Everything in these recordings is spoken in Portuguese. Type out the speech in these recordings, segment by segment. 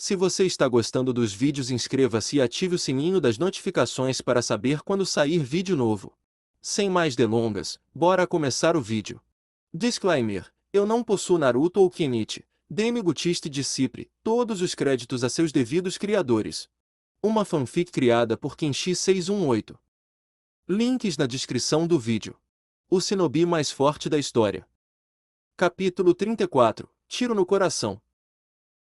Se você está gostando dos vídeos, inscreva-se e ative o sininho das notificações para saber quando sair vídeo novo. Sem mais delongas, bora começar o vídeo. Disclaimer: eu não possuo Naruto ou Kenichi, Demi Gutiste de Cipri, todos os créditos a seus devidos criadores. Uma fanfic criada por Kenshi618. Links na descrição do vídeo. O shinobi mais forte da história. Capítulo 34 – Tiro no coração.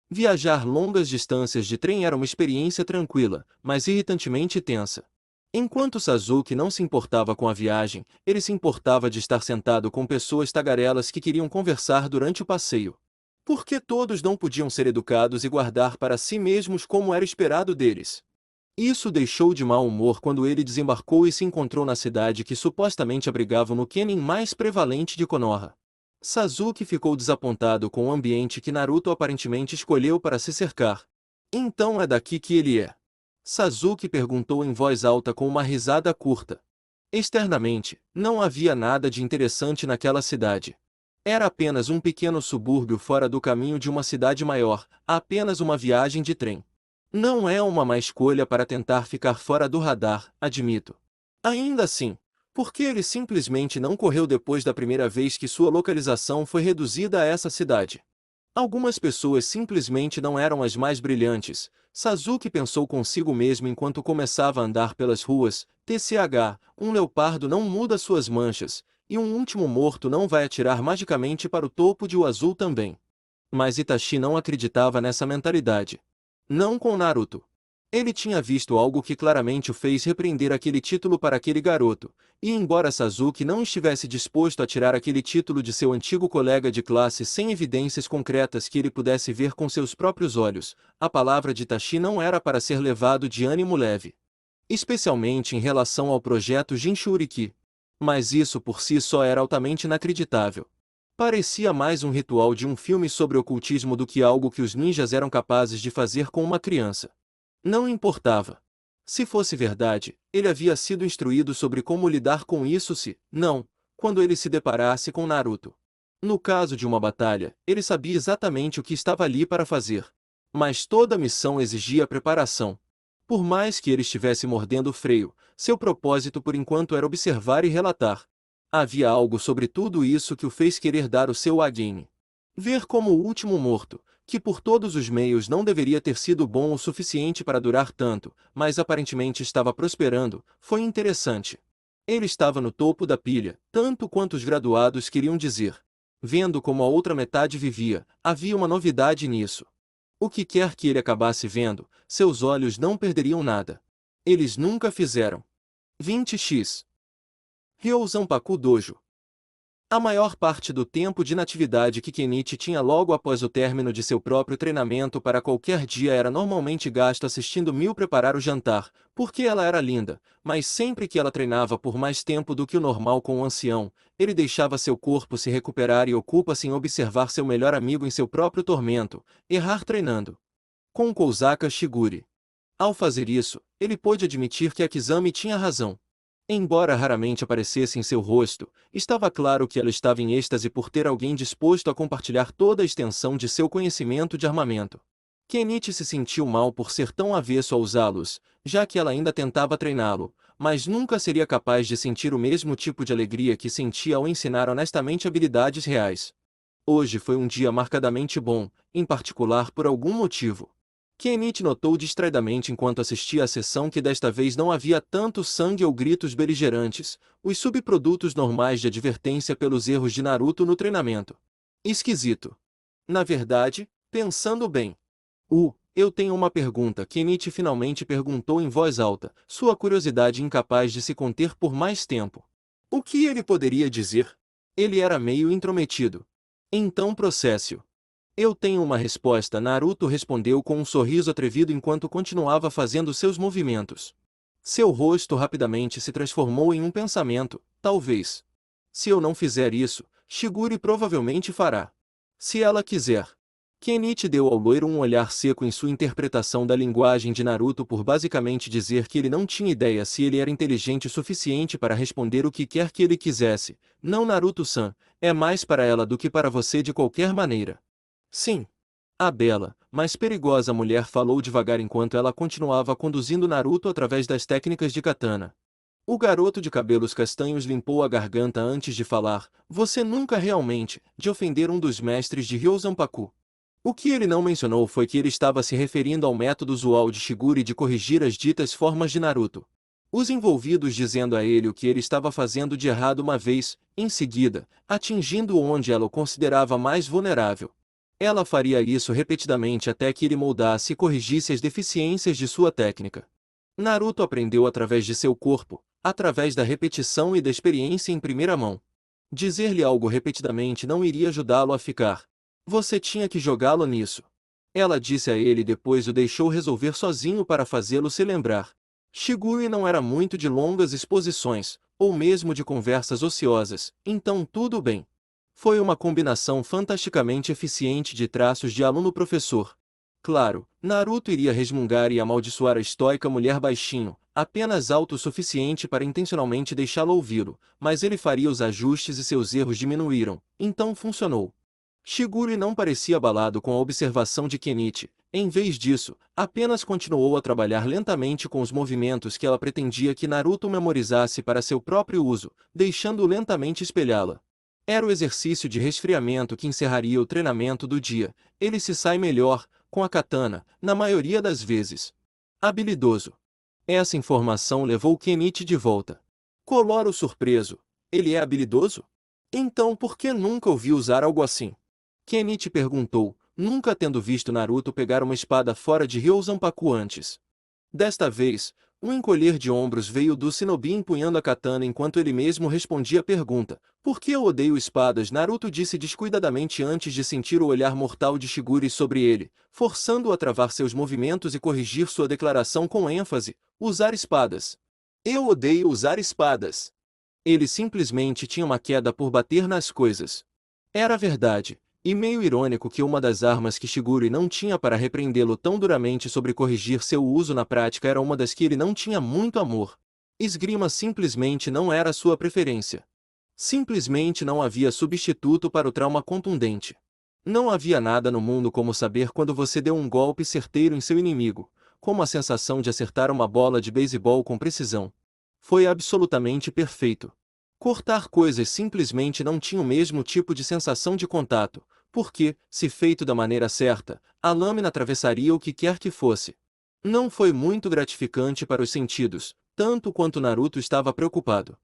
Viajar longas distâncias de trem era uma experiência tranquila, mas irritantemente tensa. Enquanto Sasuke não se importava com a viagem, ele se importava de estar sentado com pessoas tagarelas que queriam conversar durante o passeio. Porque todos não podiam ser educados e guardar para si mesmos como era esperado deles. Isso o deixou de mau humor quando ele desembarcou e se encontrou na cidade que supostamente abrigava o Kenin mais prevalente de Konoha. Sasuke ficou desapontado com o ambiente que Naruto aparentemente escolheu para se cercar. Então é daqui que ele é? Sasuke perguntou em voz alta com uma risada curta. Externamente, não havia nada de interessante naquela cidade. Era apenas um pequeno subúrbio fora do caminho de uma cidade maior, apenas uma viagem de trem. Não é uma má escolha para tentar ficar fora do radar, admito. Ainda assim, por que ele simplesmente não correu depois da primeira vez que sua localização foi reduzida a essa cidade? Algumas pessoas simplesmente não eram as mais brilhantes, Sasuke pensou consigo mesmo enquanto começava a andar pelas ruas. TCH, um leopardo não muda suas manchas, e um último morto não vai atirar magicamente para o topo de Azul também. Mas Itachi não acreditava nessa mentalidade. Não com Naruto. Ele tinha visto algo que claramente o fez repreender aquele título para aquele garoto, e embora Sasuke não estivesse disposto a tirar aquele título de seu antigo colega de classe sem evidências concretas que ele pudesse ver com seus próprios olhos, a palavra de Itachi não era para ser levado de ânimo leve. Especialmente em relação ao projeto Jinchuriki. Mas isso por si só era altamente inacreditável. Parecia mais um ritual de um filme sobre ocultismo do que algo que os ninjas eram capazes de fazer com uma criança. Não importava. Se fosse verdade, ele havia sido instruído sobre como lidar com isso quando ele se deparasse com Naruto. No caso de uma batalha, ele sabia exatamente o que estava ali para fazer. Mas toda missão exigia preparação. Por mais que ele estivesse mordendo o freio, seu propósito por enquanto era observar e relatar. Havia algo sobre tudo isso que o fez querer dar o seu Agame. Ver como o último morto, que por todos os meios não deveria ter sido bom o suficiente para durar tanto, mas aparentemente estava prosperando, foi interessante. Ele estava no topo da pilha, tanto quanto os graduados queriam dizer. Vendo como a outra metade vivia, havia uma novidade nisso. O que quer que ele acabasse vendo, seus olhos não perderiam nada. Eles nunca fizeram. 20x. Ryo Zanpaku Dojo. A maior parte do tempo de inatividade que Kenichi tinha logo após o término de seu próprio treinamento para qualquer dia era normalmente gasto assistindo Mil preparar o jantar, porque ela era linda, mas sempre que ela treinava por mais tempo do que o normal com o ancião, ele deixava seu corpo se recuperar e ocupa-se em observar seu melhor amigo em seu próprio tormento, errar treinando. Com Kouzaka Shigure. Ao fazer isso, ele pôde admitir que Akizami tinha razão. Embora raramente aparecesse em seu rosto, estava claro que ela estava em êxtase por ter alguém disposto a compartilhar toda a extensão de seu conhecimento de armamento. Kenichi se sentiu mal por ser tão avesso a usá-los, já que ela ainda tentava treiná-lo, mas nunca seria capaz de sentir o mesmo tipo de alegria que sentia ao ensinar honestamente habilidades reais. Hoje foi um dia marcadamente bom, em particular por algum motivo. Kenichi notou distraidamente enquanto assistia à sessão que desta vez não havia tanto sangue ou gritos beligerantes, os subprodutos normais de advertência pelos erros de Naruto no treinamento. Esquisito. Na verdade, pensando bem. Eu tenho uma pergunta, Kenichi finalmente perguntou em voz alta, sua curiosidade incapaz de se conter por mais tempo. O que ele poderia dizer? Ele era meio intrometido. Então processe-o. Eu tenho uma resposta, Naruto respondeu com um sorriso atrevido enquanto continuava fazendo seus movimentos. Seu rosto rapidamente se transformou em um pensamento, talvez. Se eu não fizer isso, Shigure provavelmente fará. Se ela quiser. Kenichi deu ao loiro um olhar seco em sua interpretação da linguagem de Naruto por basicamente dizer que ele não tinha ideia se ele era inteligente o suficiente para responder o que quer que ele quisesse. Não, Naruto-san, é mais para ela do que para você de qualquer maneira. Sim. A bela, mas perigosa mulher falou devagar enquanto ela continuava conduzindo Naruto através das técnicas de katana. O garoto de cabelos castanhos limpou a garganta antes de falar. Você nunca realmente, de ofender um dos mestres de Ryozanpaku. O que ele não mencionou foi que ele estava se referindo ao método usual de Shigure de corrigir as ditas formas de Naruto. Os envolvidos dizendo a ele o que ele estava fazendo de errado uma vez, em seguida, atingindo onde ela o considerava mais vulnerável. Ela faria isso repetidamente até que ele moldasse e corrigisse as deficiências de sua técnica. Naruto aprendeu através de seu corpo, através da repetição e da experiência em primeira mão. Dizer-lhe algo repetidamente não iria ajudá-lo a ficar. Você tinha que jogá-lo nisso. Ela disse a ele e depois o deixou resolver sozinho para fazê-lo se lembrar. Shigure não era muito de longas exposições, ou mesmo de conversas ociosas, então tudo bem. Foi uma combinação fantasticamente eficiente de traços de aluno-professor. Claro, Naruto iria resmungar e amaldiçoar a estoica mulher baixinho, apenas alto o suficiente para intencionalmente deixá-lo ouvi-lo, mas ele faria os ajustes e seus erros diminuíram, então funcionou. Shigure não parecia abalado com a observação de Kenichi. Em vez disso, apenas continuou a trabalhar lentamente com os movimentos que ela pretendia que Naruto memorizasse para seu próprio uso, deixando-o lentamente espelhá-la. Era o exercício de resfriamento que encerraria o treinamento do dia. Ele se sai melhor, com a katana, na maioria das vezes. Habilidoso. Essa informação levou Kenichi de volta. Coloro surpreso. Ele é habilidoso? Então por que nunca o vi usar algo assim? Kenichi perguntou, nunca tendo visto Naruto pegar uma espada fora de Ryozanpaku antes. Desta vez, um encolher de ombros veio do shinobi empunhando a katana enquanto ele mesmo respondia a pergunta. Por que eu odeio espadas? Naruto disse descuidadamente antes de sentir o olhar mortal de Shigure sobre ele, forçando-o a travar seus movimentos e corrigir sua declaração com ênfase. Usar espadas. Eu odeio usar espadas. Ele simplesmente tinha uma queda por bater nas coisas. Era verdade. E meio irônico que uma das armas que Shigure não tinha para repreendê-lo tão duramente sobre corrigir seu uso na prática era uma das que ele não tinha muito amor. Esgrima simplesmente não era sua preferência. Simplesmente não havia substituto para o trauma contundente. Não havia nada no mundo como saber quando você deu um golpe certeiro em seu inimigo, como a sensação de acertar uma bola de beisebol com precisão. Foi absolutamente perfeito. Cortar coisas simplesmente não tinha o mesmo tipo de sensação de contato, porque, se feito da maneira certa, a lâmina atravessaria o que quer que fosse. Não foi muito gratificante para os sentidos, tanto quanto Naruto estava preocupado.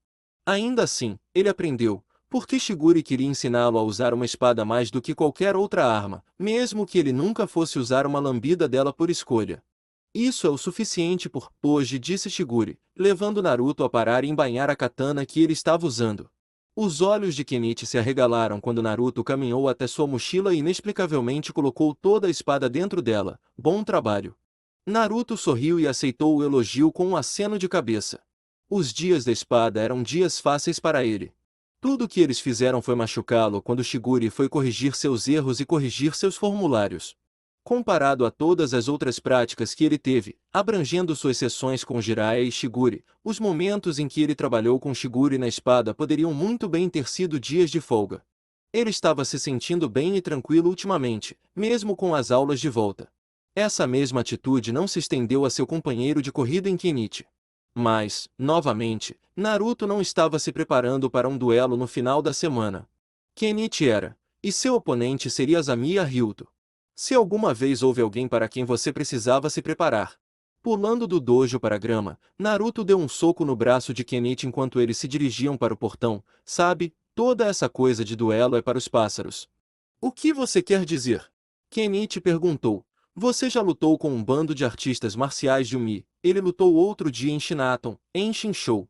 Ainda assim, ele aprendeu, porque Shigure queria ensiná-lo a usar uma espada mais do que qualquer outra arma, mesmo que ele nunca fosse usar uma lambida dela por escolha. Isso é o suficiente por hoje, disse Shigure, levando Naruto a parar e embainhar a katana que ele estava usando. Os olhos de Kenichi se arregalaram quando Naruto caminhou até sua mochila e inexplicavelmente colocou toda a espada dentro dela. Bom trabalho. Naruto sorriu e aceitou o elogio com um aceno de cabeça. Os dias da espada eram dias fáceis para ele. Tudo o que eles fizeram foi machucá-lo quando Shigure foi corrigir seus erros e corrigir seus formulários. Comparado a todas as outras práticas que ele teve, abrangendo suas sessões com Jiraiya e Shigure, os momentos em que ele trabalhou com Shigure na espada poderiam muito bem ter sido dias de folga. Ele estava se sentindo bem e tranquilo ultimamente, mesmo com as aulas de volta. Essa mesma atitude não se estendeu a seu companheiro de corrida em Kenichi. Mas, novamente, Naruto não estava se preparando para um duelo no final da semana. Kenichi era, e seu oponente seria Azamiya Ryuto. Se alguma vez houve alguém para quem você precisava se preparar. Pulando do dojo para a grama, Naruto deu um soco no braço de Kenichi enquanto eles se dirigiam para o portão. Sabe, toda essa coisa de duelo é para os pássaros. O que você quer dizer? Kenichi perguntou. Você já lutou com um bando de artistas marciais de Umi. Ele lutou outro dia em Shinaton, em Shinchou.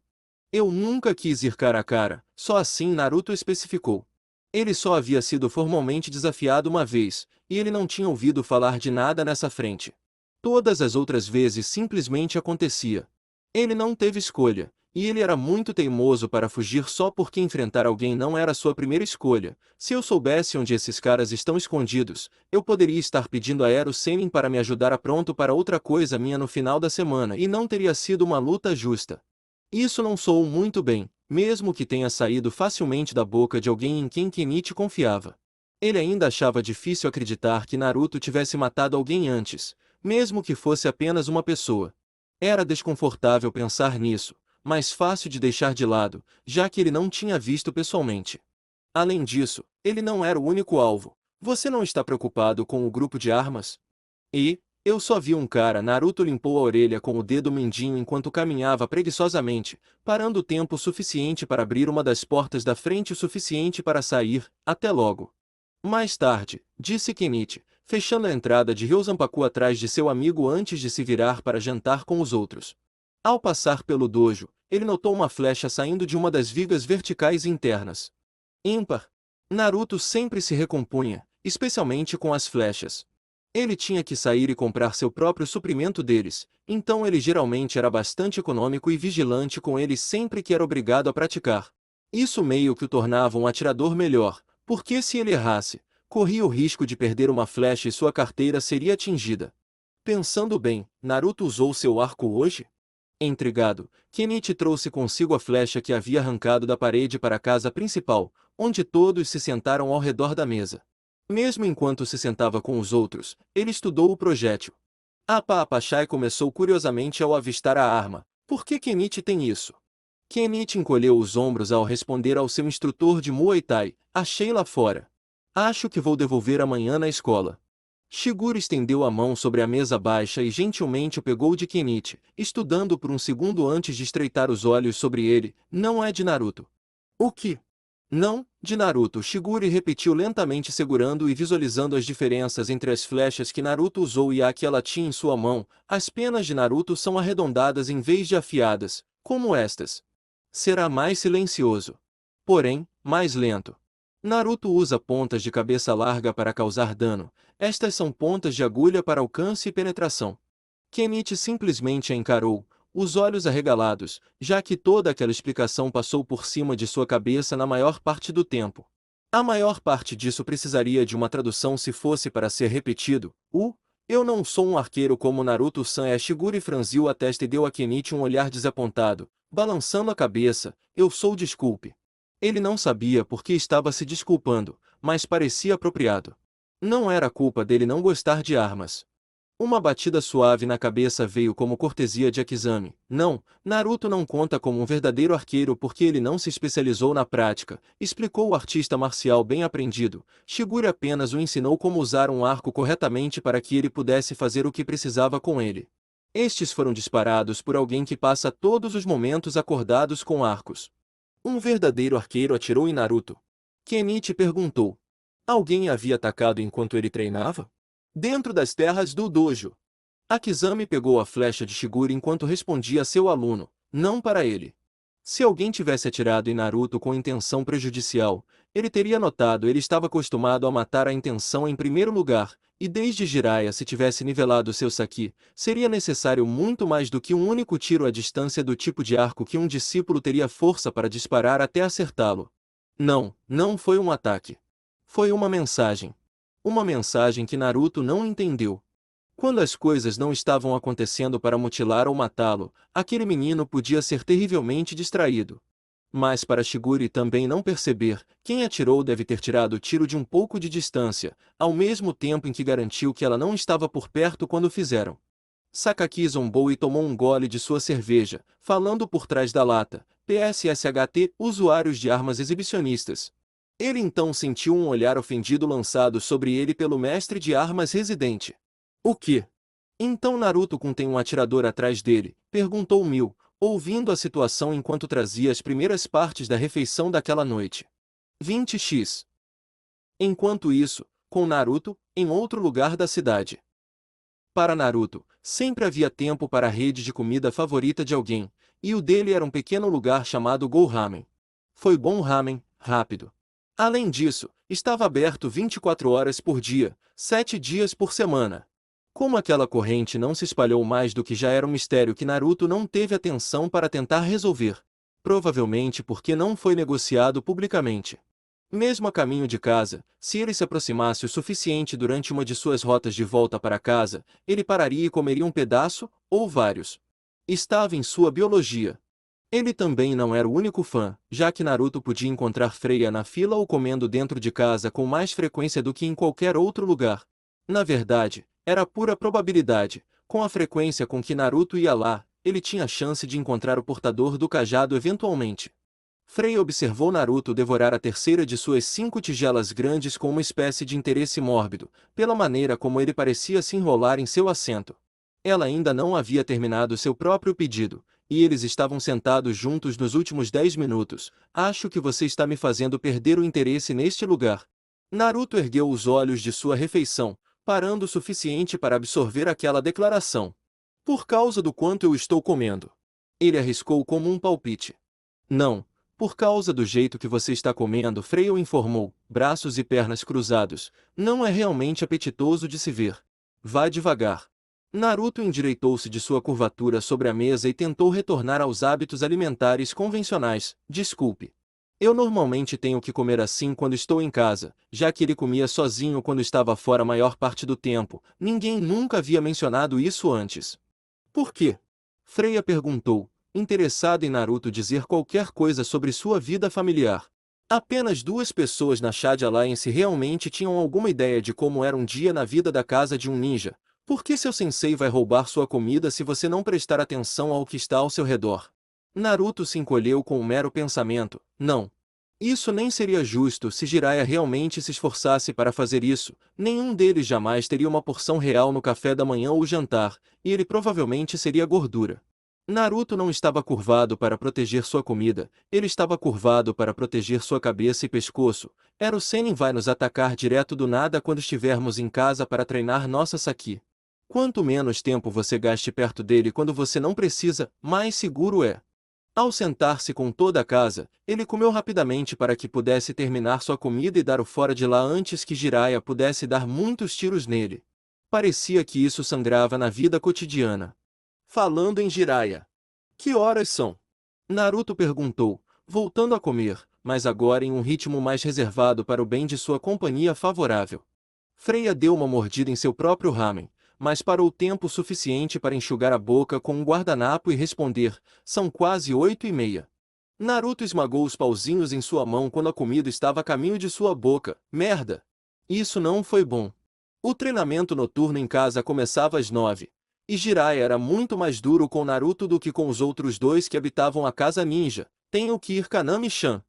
Eu nunca quis ir cara a cara, só assim Naruto especificou. Ele só havia sido formalmente desafiado uma vez, e ele não tinha ouvido falar de nada nessa frente. Todas as outras vezes simplesmente acontecia. Ele não teve escolha, e ele era muito teimoso para fugir só porque enfrentar alguém não era sua primeira escolha. Se eu soubesse onde esses caras estão escondidos, eu poderia estar pedindo a Ero Sennin para me ajudar a pronto para outra coisa minha no final da semana e não teria sido uma luta justa. Isso não soou muito bem, mesmo que tenha saído facilmente da boca de alguém em quem Kenichi confiava. Ele ainda achava difícil acreditar que Naruto tivesse matado alguém antes, mesmo que fosse apenas uma pessoa. Era desconfortável pensar nisso, mas fácil de deixar de lado, já que ele não tinha visto pessoalmente. Além disso, ele não era o único alvo. Você não está preocupado com o grupo de armas? E, eu só vi um cara. Naruto limpou a orelha com o dedo mindinho enquanto caminhava preguiçosamente, parando o tempo suficiente para abrir uma das portas da frente o suficiente para sair. Até logo. Mais tarde, disse Kenichi, fechando a entrada de Ryozanpaku atrás de seu amigo antes de se virar para jantar com os outros. Ao passar pelo dojo, ele notou uma flecha saindo de uma das vigas verticais internas. Ímpar. Naruto sempre se recompunha, especialmente com as flechas. Ele tinha que sair e comprar seu próprio suprimento deles, então ele geralmente era bastante econômico e vigilante com eles sempre que era obrigado a praticar. Isso meio que o tornava um atirador melhor, porque se ele errasse, corria o risco de perder uma flecha e sua carteira seria atingida. Pensando bem, Naruto usou seu arco hoje? Intrigado, Kenichi trouxe consigo a flecha que havia arrancado da parede para a casa principal, onde todos se sentaram ao redor da mesa. Mesmo enquanto se sentava com os outros, ele estudou o projétil. Apachai começou curiosamente ao avistar a arma. Por que Kenichi tem isso? Kenichi encolheu os ombros ao responder ao seu instrutor de Muay Thai. Achei lá fora. Acho que vou devolver amanhã na escola. Shiguro estendeu a mão sobre a mesa baixa e gentilmente o pegou de Kenichi, estudando por um segundo antes de estreitar os olhos sobre ele. Não é de Naruto. O que? Não, de Naruto. Shigure repetiu lentamente, segurando e visualizando as diferenças entre as flechas que Naruto usou e a que ela tinha em sua mão. As penas de Naruto são arredondadas em vez de afiadas, como estas. Será mais silencioso. Porém, mais lento. Naruto usa pontas de cabeça larga para causar dano. Estas são pontas de agulha para alcance e penetração. Kenichi simplesmente a encarou, os olhos arregalados, já que toda aquela explicação passou por cima de sua cabeça na maior parte do tempo. A maior parte disso precisaria de uma tradução se fosse para ser repetido. Eu não sou um arqueiro como Naruto-san. Shigure franziu a testa e deu a Kenichi um olhar desapontado, balançando a cabeça. Eu sou, desculpe. Ele não sabia por que estava se desculpando, mas parecia apropriado. Não era culpa dele não gostar de armas. Uma batida suave na cabeça veio como cortesia de Akizami. Não, Naruto não conta como um verdadeiro arqueiro porque ele não se especializou na prática, explicou o artista marcial bem aprendido. Shigure apenas o ensinou como usar um arco corretamente para que ele pudesse fazer o que precisava com ele. Estes foram disparados por alguém que passa todos os momentos acordados com arcos. Um verdadeiro arqueiro atirou em Naruto. Kenichi perguntou. Alguém havia atacado enquanto ele treinava? Dentro das terras do dojo. Akizami pegou a flecha de Shigure enquanto respondia a seu aluno, não para ele. Se alguém tivesse atirado em Naruto com intenção prejudicial, ele teria notado. Ele estava acostumado a matar a intenção em primeiro lugar, e desde Jiraiya se tivesse nivelado seu Saki, seria necessário muito mais do que um único tiro à distância do tipo de arco que um discípulo teria força para disparar até acertá-lo. Não, não foi um ataque. Foi uma mensagem. Uma mensagem que Naruto não entendeu. Quando as coisas não estavam acontecendo para mutilar ou matá-lo, aquele menino podia ser terrivelmente distraído. Mas para Shigure também não perceber, quem atirou deve ter tirado o tiro de um pouco de distância, ao mesmo tempo em que garantiu que ela não estava por perto quando o fizeram. Sakaki zombou e tomou um gole de sua cerveja, falando por trás da lata, PSSHT, usuários de armas exibicionistas. Ele então sentiu um olhar ofendido lançado sobre ele pelo mestre de armas residente. O que? Então Naruto contém um atirador atrás dele, perguntou Mil, ouvindo a situação enquanto trazia as primeiras partes da refeição daquela noite. 20x. Enquanto isso, com Naruto, em outro lugar da cidade. Para Naruto, sempre havia tempo para a rede de comida favorita de alguém, e o dele era um pequeno lugar chamado Go Ramen. Foi bom ramen, rápido. Além disso, estava aberto 24 horas por dia, 7 dias por semana. Como aquela corrente não se espalhou mais do que já era um mistério que Naruto não teve atenção para tentar resolver. Provavelmente porque não foi negociado publicamente. Mesmo a caminho de casa, se ele se aproximasse o suficiente durante uma de suas rotas de volta para casa, ele pararia e comeria um pedaço, ou vários. Estava em sua biologia. Ele também não era o único fã, já que Naruto podia encontrar Freya na fila ou comendo dentro de casa com mais frequência do que em qualquer outro lugar. Na verdade, era pura probabilidade. Com a frequência com que Naruto ia lá, ele tinha chance de encontrar o portador do cajado eventualmente. Freya observou Naruto devorar a terceira de suas 5 tigelas grandes com uma espécie de interesse mórbido, pela maneira como ele parecia se enrolar em seu assento. Ela ainda não havia terminado seu próprio pedido, e eles estavam sentados juntos nos últimos 10 minutos. Acho que você está me fazendo perder o interesse neste lugar. Naruto ergueu os olhos de sua refeição, parando o suficiente para absorver aquela declaração. Por causa do quanto eu estou comendo. Ele arriscou como um palpite. Não, por causa do jeito que você está comendo, Freya o informou, braços e pernas cruzados. Não é realmente apetitoso de se ver. Vá devagar. Naruto endireitou-se de sua curvatura sobre a mesa e tentou retornar aos hábitos alimentares convencionais. Desculpe. Eu normalmente tenho que comer assim quando estou em casa, já que ele comia sozinho quando estava fora a maior parte do tempo. Ninguém nunca havia mencionado isso antes. Por quê? Freya perguntou, interessada em Naruto dizer qualquer coisa sobre sua vida familiar. Apenas 2 pessoas na Chad Alliance realmente tinham alguma ideia de como era um dia na vida da casa de um ninja. Por que seu sensei vai roubar sua comida se você não prestar atenção ao que está ao seu redor? Naruto se encolheu com um mero pensamento. Não. Isso nem seria justo se Jiraiya realmente se esforçasse para fazer isso. Nenhum deles jamais teria uma porção real no café da manhã ou jantar, e ele provavelmente seria gordura. Naruto não estava curvado para proteger sua comida, ele estava curvado para proteger sua cabeça e pescoço. Era o Sennin vai nos atacar direto do nada quando estivermos em casa para treinar nossa Saki. Quanto menos tempo você gaste perto dele quando você não precisa, mais seguro é. Ao sentar-se com toda a casa, ele comeu rapidamente para que pudesse terminar sua comida e dar o fora de lá antes que Jiraiya pudesse dar muitos tiros nele. Parecia que isso sangrava na vida cotidiana. Falando em Jiraiya. Que horas são? Naruto perguntou, voltando a comer, mas agora em um ritmo mais reservado para o bem de sua companhia favorável. Freya deu uma mordida em seu próprio ramen, mas parou tempo suficiente para enxugar a boca com um guardanapo e responder, são quase 8:30. Naruto esmagou os pauzinhos em sua mão quando a comida estava a caminho de sua boca. Merda! Isso não foi bom. O treinamento noturno em casa começava às 9. E Jiraiya era muito mais duro com Naruto do que com os outros 2 que habitavam a casa ninja. Tenho que ir Kanami-chan.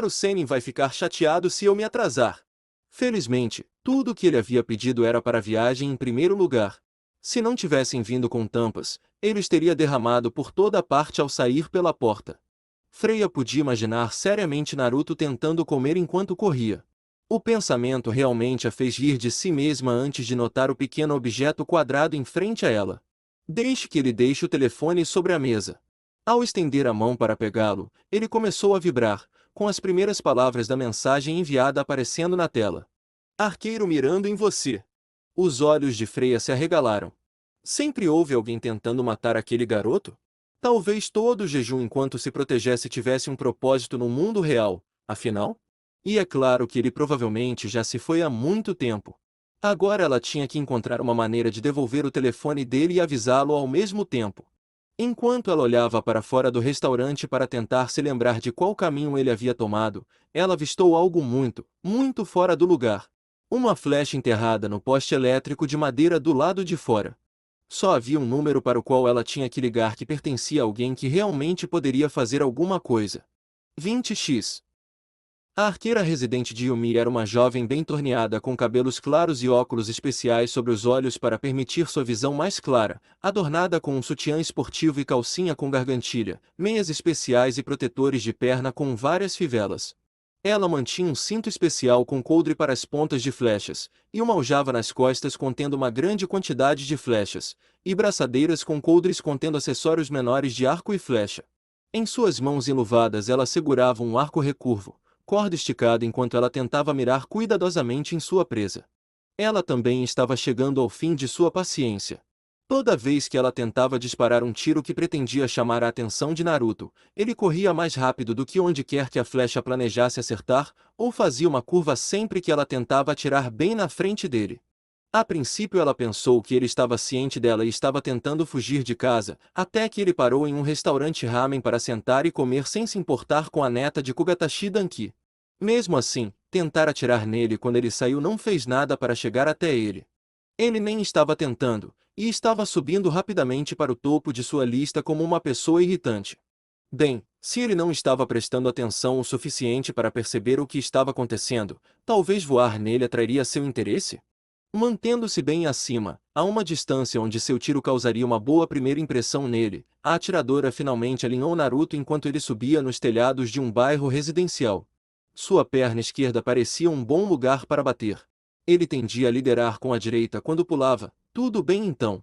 O Sennin vai ficar chateado se eu me atrasar. Felizmente, tudo o que ele havia pedido era para a viagem em primeiro lugar. Se não tivessem vindo com tampas, eles teria derramado por toda parte ao sair pela porta. Freya podia imaginar seriamente Naruto tentando comer enquanto corria. O pensamento realmente a fez rir de si mesma antes de notar o pequeno objeto quadrado em frente a ela. Deixe que ele deixe o telefone sobre a mesa. Ao estender a mão para pegá-lo, ele começou a vibrar, com as primeiras palavras da mensagem enviada aparecendo na tela. Arqueiro mirando em você. Os olhos de Freya se arregalaram. Sempre houve alguém tentando matar aquele garoto? Talvez todo o jejum enquanto se protegesse tivesse um propósito no mundo real, afinal? E é claro que ele provavelmente já se foi há muito tempo. Agora ela tinha que encontrar uma maneira de devolver o telefone dele e avisá-lo ao mesmo tempo. Enquanto ela olhava para fora do restaurante para tentar se lembrar de qual caminho ele havia tomado, ela avistou algo muito, muito fora do lugar. Uma flecha enterrada no poste elétrico de madeira do lado de fora. Só havia um número para o qual ela tinha que ligar que pertencia a alguém que realmente poderia fazer alguma coisa. 20x. A arqueira residente de Yumi era uma jovem bem torneada com cabelos claros e óculos especiais sobre os olhos para permitir sua visão mais clara, adornada com um sutiã esportivo e calcinha com gargantilha, meias especiais e protetores de perna com várias fivelas. Ela mantinha um cinto especial com coldre para as pontas de flechas, e uma aljava nas costas contendo uma grande quantidade de flechas, e braçadeiras com coldres contendo acessórios menores de arco e flecha. Em suas mãos enluvadas ela segurava um arco recurvo, corda esticada enquanto ela tentava mirar cuidadosamente em sua presa. Ela também estava chegando ao fim de sua paciência. Toda vez que ela tentava disparar um tiro que pretendia chamar a atenção de Naruto, ele corria mais rápido do que onde quer que a flecha planejasse acertar, ou fazia uma curva sempre que ela tentava atirar bem na frente dele. A princípio ela pensou que ele estava ciente dela e estava tentando fugir de casa, até que ele parou em um restaurante ramen para sentar e comer sem se importar com a neta de Kugatashi Danki. Mesmo assim, tentar atirar nele quando ele saiu não fez nada para chegar até ele. Ele nem estava tentando, e estava subindo rapidamente para o topo de sua lista como uma pessoa irritante. Bem, se ele não estava prestando atenção o suficiente para perceber o que estava acontecendo, talvez voar nele atrairia seu interesse? Mantendo-se bem acima, a uma distância onde seu tiro causaria uma boa primeira impressão nele, a atiradora finalmente alinhou Naruto enquanto ele subia nos telhados de um bairro residencial. Sua perna esquerda parecia um bom lugar para bater. Ele tendia a liderar com a direita quando pulava. Tudo bem então.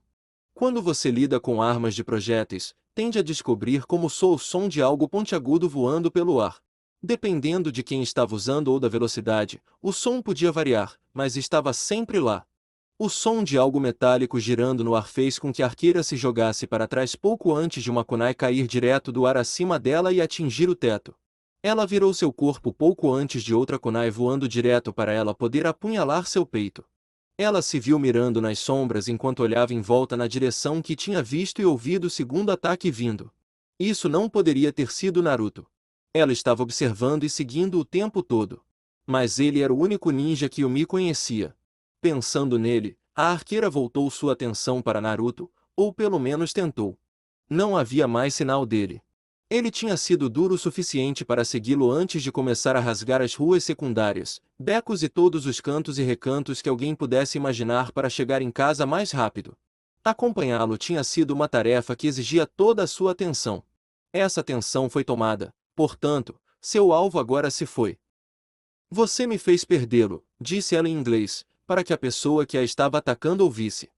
Quando você lida com armas de projéteis, tende a descobrir como soa o som de algo pontiagudo voando pelo ar. Dependendo de quem estava usando ou da velocidade, o som podia variar, mas estava sempre lá. O som de algo metálico girando no ar fez com que a arqueira se jogasse para trás pouco antes de uma kunai cair direto do ar acima dela e atingir o teto. Ela virou seu corpo pouco antes de outra kunai voando direto para ela poder apunhalar seu peito. Ela se viu mirando nas sombras enquanto olhava em volta na direção que tinha visto e ouvido o segundo ataque vindo. Isso não poderia ter sido Naruto. Ela estava observando e seguindo o tempo todo. Mas ele era o único ninja que Yumi conhecia. Pensando nele, a arqueira voltou sua atenção para Naruto, ou pelo menos tentou. Não havia mais sinal dele. Ele tinha sido duro o suficiente para segui-lo antes de começar a rasgar as ruas secundárias, becos e todos os cantos e recantos que alguém pudesse imaginar para chegar em casa mais rápido. Acompanhá-lo tinha sido uma tarefa que exigia toda a sua atenção. Essa atenção foi tomada. Portanto, seu alvo agora se foi. Você me fez perdê-lo, disse ela em inglês, para que a pessoa que a estava atacando ouvisse.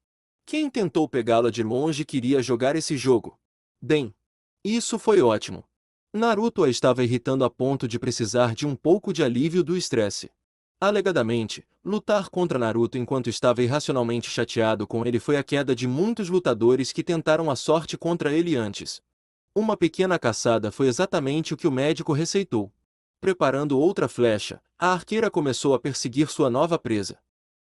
Quem tentou pegá-la de longe queria jogar esse jogo. Bem, isso foi ótimo. Naruto a estava irritando a ponto de precisar de um pouco de alívio do estresse. Alegadamente, lutar contra Naruto enquanto estava irracionalmente chateado com ele foi a queda de muitos lutadores que tentaram a sorte contra ele antes. Uma pequena caçada foi exatamente o que o médico receitou. Preparando outra flecha, a arqueira começou a perseguir sua nova presa.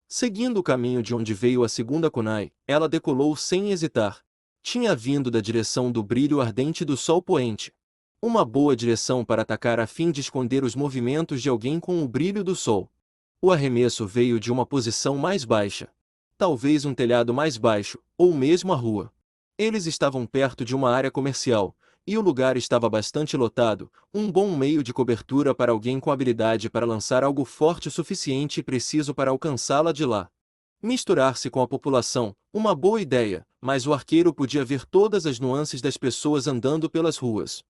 Seguindo o caminho de onde veio a segunda kunai, ela decolou sem hesitar. Tinha vindo da direção do brilho ardente do sol poente. Uma boa direção para atacar a fim de esconder os movimentos de alguém com o brilho do sol. O arremesso veio de uma posição mais baixa. Talvez um telhado mais baixo, ou mesmo a rua. Eles estavam perto de uma área comercial, e o lugar estava bastante lotado, um bom meio de cobertura para alguém com habilidade para lançar algo forte o suficiente e preciso para alcançá-la de lá. Misturar-se com a população, uma boa ideia, mas o arqueiro podia ver todas as nuances das pessoas andando pelas ruas.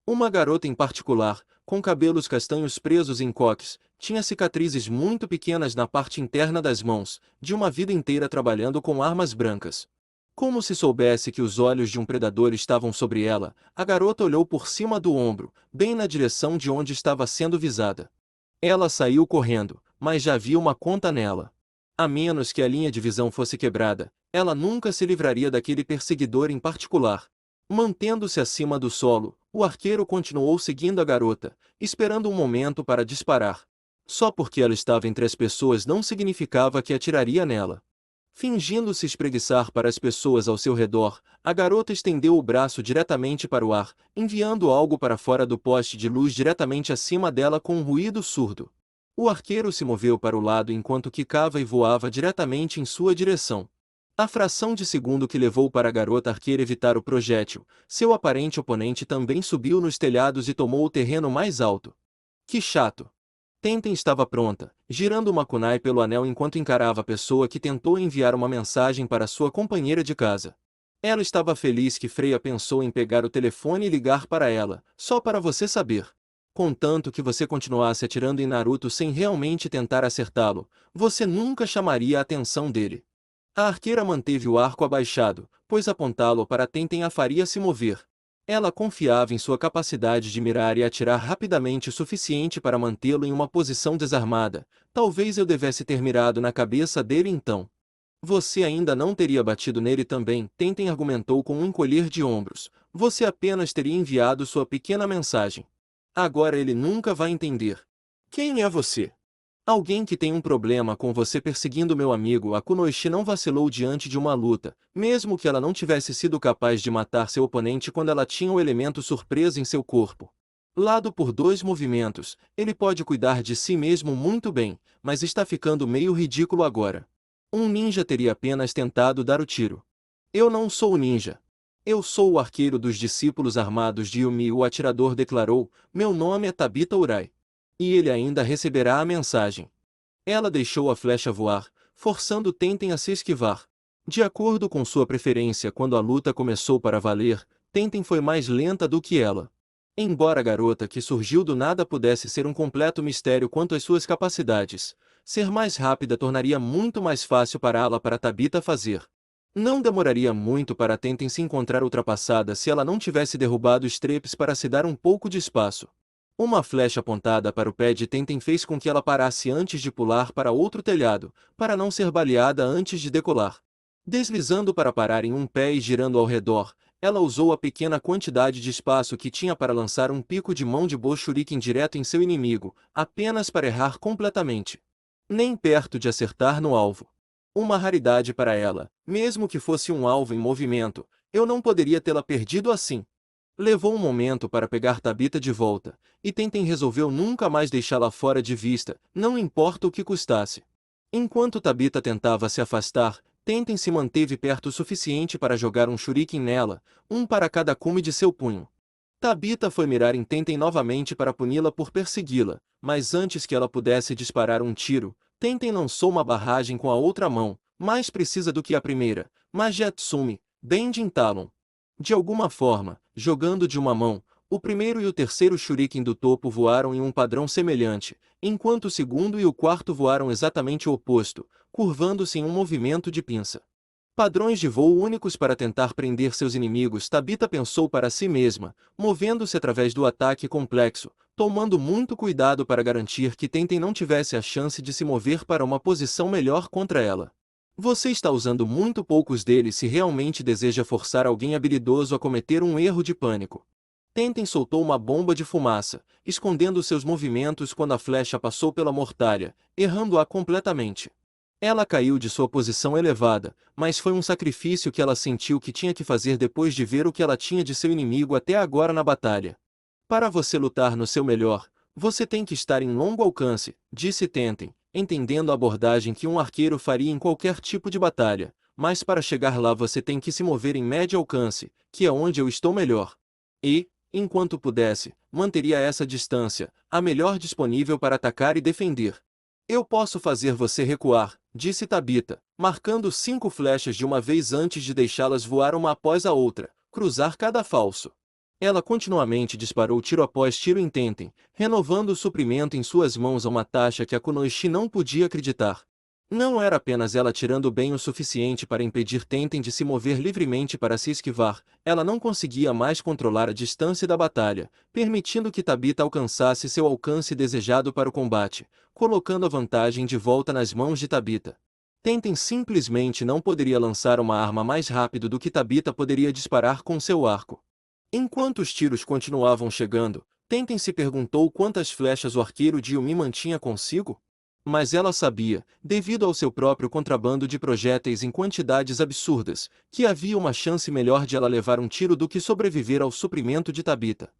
Uma garota em particular, com cabelos castanhos presos em coques, tinha cicatrizes muito pequenas na parte interna das mãos, de uma vida inteira trabalhando com armas brancas. Como se soubesse que os olhos de um predador estavam sobre ela, a garota olhou por cima do ombro, bem na direção de onde estava sendo visada. Ela saiu correndo, mas já havia uma conta nela. A menos que a linha de visão fosse quebrada, ela nunca se livraria daquele perseguidor em particular. Mantendo-se acima do solo, o arqueiro continuou seguindo a garota, esperando um momento para disparar. Só porque ela estava entre as pessoas não significava que atiraria nela. Fingindo se espreguiçar para as pessoas ao seu redor, a garota estendeu o braço diretamente para o ar, enviando algo para fora do poste de luz diretamente acima dela com um ruído surdo. O arqueiro se moveu para o lado enquanto quicava e voava diretamente em sua direção. A fração de segundo que levou para a garota arqueira evitar o projétil, seu aparente oponente também subiu nos telhados e tomou o terreno mais alto. Que chato! Tenten estava pronta, girando uma kunai pelo anel enquanto encarava a pessoa que tentou enviar uma mensagem para sua companheira de casa. Ela estava feliz que Freya pensou em pegar o telefone e ligar para ela, só para você saber. Contanto que você continuasse atirando em Naruto sem realmente tentar acertá-lo, você nunca chamaria a atenção dele. A arqueira manteve o arco abaixado, pois apontá-lo para Tenten a faria se mover. Ela confiava em sua capacidade de mirar e atirar rapidamente o suficiente para mantê-lo em uma posição desarmada. Talvez eu devesse ter mirado na cabeça dele então. Você ainda não teria batido nele também, Tenten argumentou com um encolher de ombros. Você apenas teria enviado sua pequena mensagem. Agora ele nunca vai entender. Quem é você? Alguém que tem um problema com você perseguindo meu amigo. A Kunoichi não vacilou diante de uma luta, mesmo que ela não tivesse sido capaz de matar seu oponente quando ela tinha o elemento surpresa em seu corpo. Lado por 2 movimentos, ele pode cuidar de si mesmo muito bem, mas está ficando meio ridículo agora. Um ninja teria apenas tentado dar o tiro. Eu não sou o ninja. Eu sou o arqueiro dos discípulos armados de Yumi. O atirador declarou, meu nome é Tabita Urai. E ele ainda receberá a mensagem. Ela deixou a flecha voar, forçando Tenten a se esquivar. De acordo com sua preferência, quando a luta começou para valer, Tenten foi mais lenta do que ela. Embora a garota que surgiu do nada pudesse ser um completo mistério quanto às suas capacidades, ser mais rápida tornaria muito mais fácil para ela para Tabita fazer. Não demoraria muito para Tenten se encontrar ultrapassada se ela não tivesse derrubado os trepes para se dar um pouco de espaço. Uma flecha apontada para o pé de Tenten fez com que ela parasse antes de pular para outro telhado, para não ser baleada antes de decolar. Deslizando para parar em um pé e girando ao redor, ela usou a pequena quantidade de espaço que tinha para lançar um pico de mão de Bo Shuriken direto em seu inimigo, apenas para errar completamente. Nem perto de acertar no alvo. Uma raridade para ela, mesmo que fosse um alvo em movimento, eu não poderia tê-la perdido assim. Levou um momento para pegar Tabita de volta, e Tenten resolveu nunca mais deixá-la fora de vista, não importa o que custasse. Enquanto Tabita tentava se afastar, Tenten se manteve perto o suficiente para jogar um shuriken nela, um para cada cume de seu punho. Tabita foi mirar em Tenten novamente para puni-la por persegui-la, mas antes que ela pudesse disparar um tiro, Tenten lançou uma barragem com a outra mão, mais precisa do que a primeira, Majiatsumi, Bending Talon. De alguma forma, jogando de uma mão, o primeiro e o terceiro shuriken do topo voaram em um padrão semelhante, enquanto o segundo e o quarto voaram exatamente o oposto, curvando-se em um movimento de pinça. Padrões de voo únicos para tentar prender seus inimigos. Tabita pensou para si mesma, movendo-se através do ataque complexo, tomando muito cuidado para garantir que Tenten não tivesse a chance de se mover para uma posição melhor contra ela. Você está usando muito poucos deles se realmente deseja forçar alguém habilidoso a cometer um erro de pânico. Tenten soltou uma bomba de fumaça, escondendo seus movimentos quando a flecha passou pela mortalha, errando-a completamente. Ela caiu de sua posição elevada, mas foi um sacrifício que ela sentiu que tinha que fazer depois de ver o que ela tinha de seu inimigo até agora na batalha. Para você lutar no seu melhor, você tem que estar em longo alcance, disse Tenten, entendendo a abordagem que um arqueiro faria em qualquer tipo de batalha, mas para chegar lá você tem que se mover em médio alcance, que é onde eu estou melhor. E, enquanto pudesse, manteria essa distância, a melhor disponível para atacar e defender. Eu posso fazer você recuar, disse Tabita, marcando 5 flechas de uma vez antes de deixá-las voar uma após a outra, cruzar cada falso. Ela continuamente disparou tiro após tiro em Tenten, renovando o suprimento em suas mãos a uma taxa que a Kunoichi não podia acreditar. Não era apenas ela tirando bem o suficiente para impedir Tenten de se mover livremente para se esquivar, ela não conseguia mais controlar a distância da batalha, permitindo que Tabita alcançasse seu alcance desejado para o combate, colocando a vantagem de volta nas mãos de Tabita. Tenten simplesmente não poderia lançar uma arma mais rápido do que Tabita poderia disparar com seu arco. Enquanto os tiros continuavam chegando, Tenten se perguntou quantas flechas o arqueiro de Yumi mantinha consigo? Mas ela sabia, devido ao seu próprio contrabando de projéteis em quantidades absurdas, que havia uma chance melhor de ela levar um tiro do que sobreviver ao suprimento de Tabita.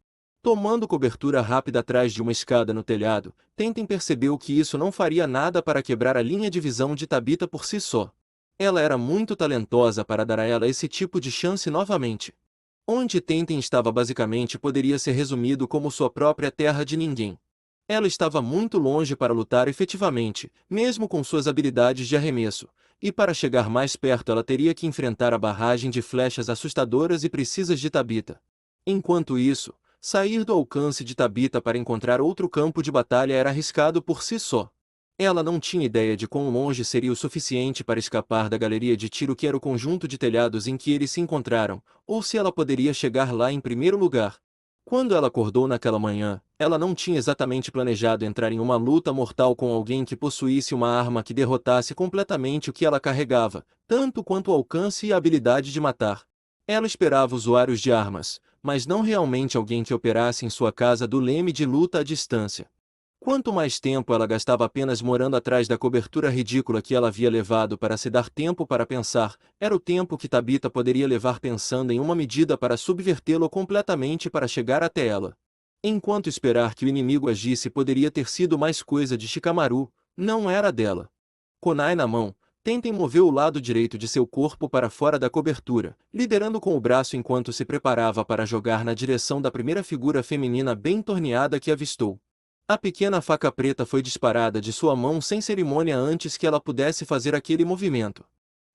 Tomando cobertura rápida atrás de uma escada no telhado, Tenten percebeu que isso não faria nada para quebrar a linha de visão de Tabita por si só. Ela era muito talentosa para dar a ela esse tipo de chance novamente. Onde Tenten estava basicamente poderia ser resumido como sua própria terra de ninguém. Ela estava muito longe para lutar efetivamente, mesmo com suas habilidades de arremesso, e para chegar mais perto ela teria que enfrentar a barragem de flechas assustadoras e precisas de Tabita. Enquanto isso, sair do alcance de Tabita para encontrar outro campo de batalha era arriscado por si só. Ela não tinha ideia de quão longe seria o suficiente para escapar da galeria de tiro que era o conjunto de telhados em que eles se encontraram, ou se ela poderia chegar lá em primeiro lugar. Quando ela acordou naquela manhã, ela não tinha exatamente planejado entrar em uma luta mortal com alguém que possuísse uma arma que derrotasse completamente o que ela carregava, tanto quanto o alcance e a habilidade de matar. Ela esperava usuários de armas, mas não realmente alguém que operasse em sua casa do leme de luta à distância. Quanto mais tempo ela gastava apenas morando atrás da cobertura ridícula que ela havia levado para se dar tempo para pensar, era o tempo que Tabitha poderia levar pensando em uma medida para subvertê-lo completamente para chegar até ela. Enquanto esperar que o inimigo agisse poderia ter sido mais coisa de Shikamaru, não era dela. Kunai na mão, Tenten moveu o lado direito de seu corpo para fora da cobertura, liderando com o braço enquanto se preparava para jogar na direção da primeira figura feminina bem torneada que avistou. A pequena faca preta foi disparada de sua mão sem cerimônia antes que ela pudesse fazer aquele movimento.